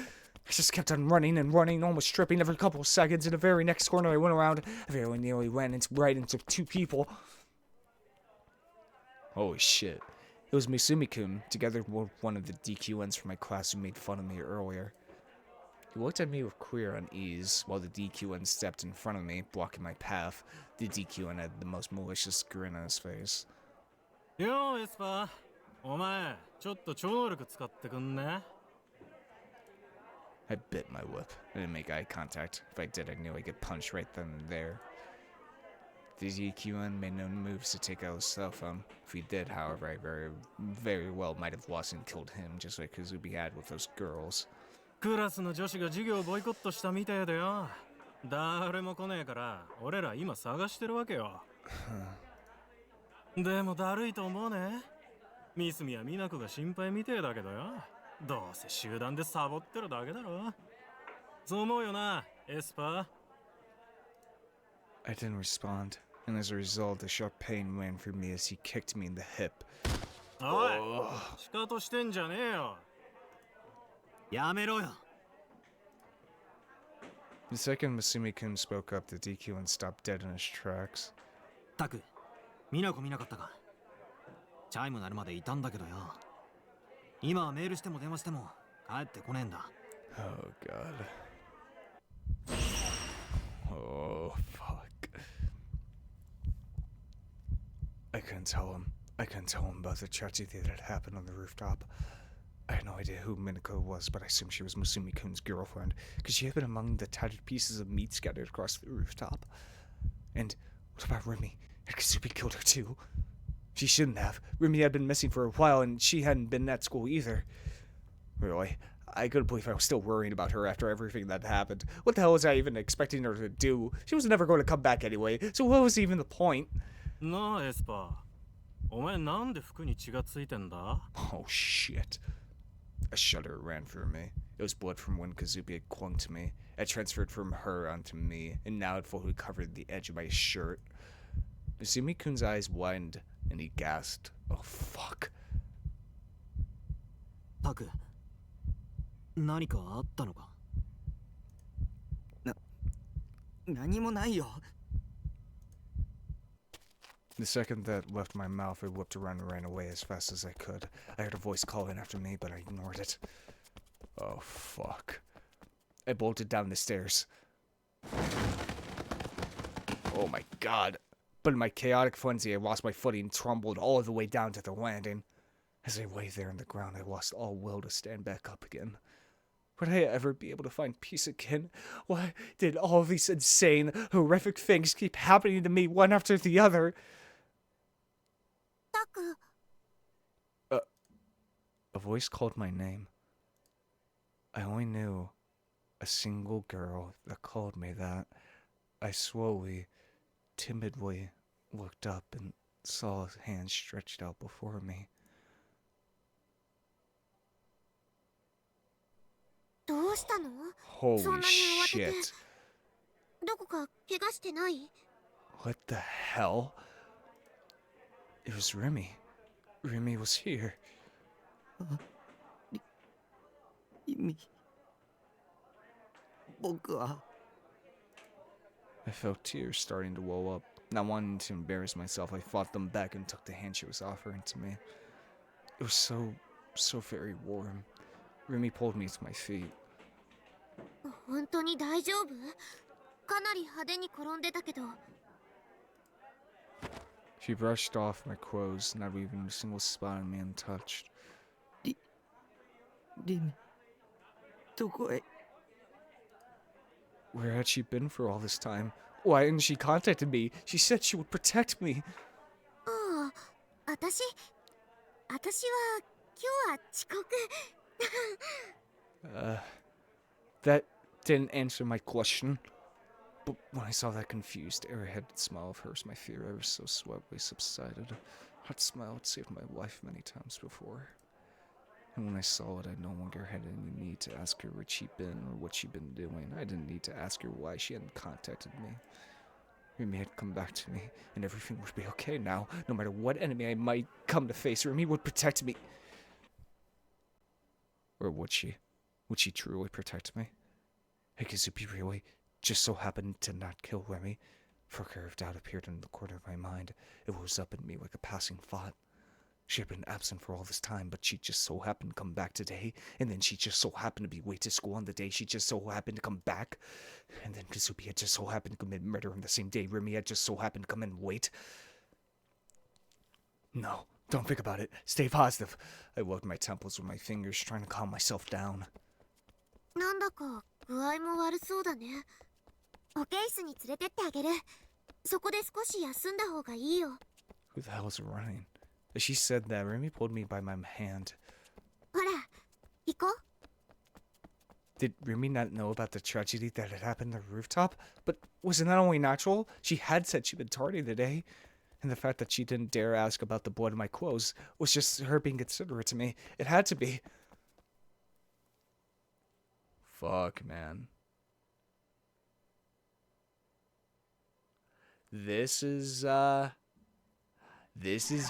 I just kept on running and running, almost tripping every couple of seconds. In the very next corner I went around, I very nearly ran right into two people. Holy shit. It was Misumi-kun, together with one of the DQNs from my class who made fun of me earlier. He looked at me with queer unease, while the DQN stepped in front of me, blocking my path. The DQN had the most malicious grin on his face. Yo, Espa. お前、ちょっと超能力使ってくんね? I bit my lip. I didn't make eye contact. If I did, I'd nearly get punched right then and there. The DQN made no moves to take out his cell phone. If he did, however, I very well might have lost and killed him, just like Kozue had with those girls. クラスの女子が授業をボイコットしたみたいだよ。誰も来ねえから、俺ら今探してるわけよ。でもだるいと思うね。ミスミやミナコが心配みてえだけどよ。どうせ集団でサボってるだけだろ。そう思うよな、エスパー。I didn't respond, and as a result, a sharp pain ran through me as he kicked me in the hip. おい、シカトしてんじゃねえよ。やめろよ。The second Misumi-kun spoke up, the DQN stopped dead in his tracks. タク、ミナコ見なかったか。チャイム鳴るまでいたんだけどよ。今はメールしても電話しても帰ってこねえんだ。Oh god. Oh, fuck. I couldn't tell him. I couldn't tell him about the tragedy that had happened on the rooftop. I had no idea who Minako was, but I assumed she was Musumi-kun's girlfriend, because she had been among the tattered pieces of meat scattered across the rooftop. And what about Remy? Had Kazubi killed her too? She shouldn't have. Remy had been missing for a while, and she hadn't been at school either. Really, I couldn't believe I was still worrying about her after everything that happened. What the hell was I even expecting her to do? She was never going to come back anyway, so what was even the point? なあエスパー、お前なんで服に血がついてんだ？ Oh shit. A shudder ran through me. It was blood from when Kazubi had clung to me. It transferred from her onto me, and now it fully covered the edge of my shirt. Musumi-kun's eyes widened, and he gasped. Oh fuck. タク、何かあったのか？何もないよ。 The second that left my mouth, I whipped around and ran away as fast as I could. I heard a voice calling after me, but I ignored it. Oh, fuck. I bolted down the stairs. Oh my god. But in my chaotic frenzy, I lost my footing and tumbled all the way down to the landing. As I lay there on the ground, I lost all will to stand back up again. Would I ever be able to find peace again? Why did all these insane, horrific things keep happening to me one after the other? タク A voice called my name. I only knew a single girl that called me that. I slowly, timidly looked up and saw a hand stretched out before me. どうしたの？ Holy そんなに慌てて shit. どこか怪我してない？ What the hell? It was Remy. Remy was here. 意味。僕は。 I felt tears starting to well up. Not wanting to embarrass myself, I fought them back and took the hand she was offering to me. It was so very warm. Remy pulled me to my feet. 本当に大丈夫？かなり派手に転んでたけど。 She brushed off my clothes, not leaving a single spot on me untouched. リミ。どこへ。 Where had she been for all this time? Why hadn't she contacted me? She said she would protect me. ああ、私は今日は遅刻。 That didn't answer my question. But when I saw that confused, airheaded smile of hers, my fear ever so swiftly subsided. That smile had saved my life many times before. And when I saw it, I no longer had any need to ask her where she'd been or what she'd been doing. I didn't need to ask her why she hadn't contacted me. Remy had come back to me, and everything would be okay now. No matter what enemy I might come to face, Remy would protect me. Or would she? Would she truly protect me? Had Kazubi really just so happened to not kill Remy? For a curve of doubt appeared in the corner of my mind. It rose up in me like a passing thought. She had been absent for all this time, but she just so happened to come back today, and then she just so happened to be late to school on the day she just so happened to come back, and then Kazubi had just so happened to commit murder on the same day Remy had just so happened to come in late. No, don't think about it. Stay positive. I rubbed my temples with my fingers, trying to calm myself down. なんだか具合も悪そうだね。保健室に連れてってあげる。そこで少し休んだ方がいいよ。 Who the hell is running? As she said that, Remy pulled me by my hand. ほら、行こう。 Did Remy not know about the tragedy that had happened on the rooftop? But wasn't that only natural? She had said she'd been tardy today. And the fact that she didn't dare ask about the blood in my clothes was just her being considerate to me. It had to be. Fuck, man. This is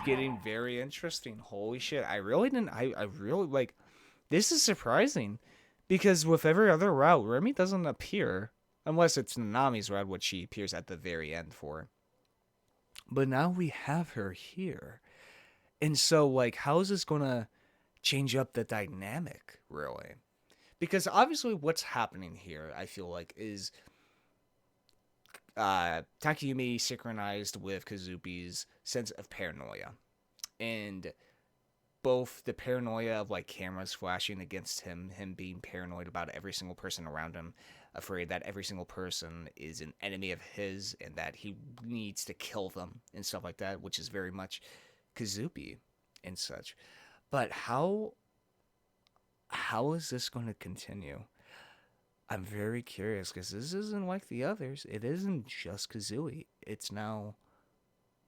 getting very interesting. Holy shit. I really, like, this is surprising. Because with every other route, Remy doesn't appear. Unless it's Nanami's route, which she appears at the very end for. But now we have her here. And so, like, how is this going to change up the dynamic, really? Because obviously what's happening here, I feel like, is Takumi synchronized with Kazupi's sense of paranoia. And both the paranoia of like cameras flashing against him being paranoid about every single person around him, afraid that every single person is an enemy of his and that he needs to kill them and stuff like that, which is very much Kazupi and such. But how is this going to continue? I'm very curious because this isn't like the others. It isn't just Kazooie.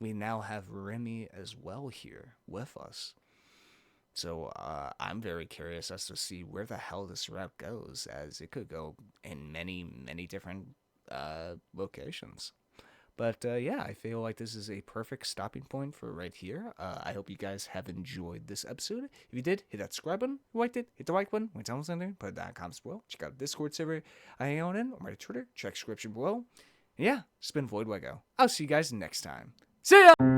We now have Remy as well here with us. So I'm very curious as to see where the hell this route goes, as it could go in many, many different locations. But yeah, I feel like this is a perfect stopping point for right here. I hope you guys have enjoyed this episode. If you did, hit that subscribe button. If you liked it, hit the like button. When it's almost in there, put it down in the comments below. Check out the Discord server I hang out in, or my Twitter. Check description below. And yeah, it's been Voidlego. I'll see you guys next time. See ya!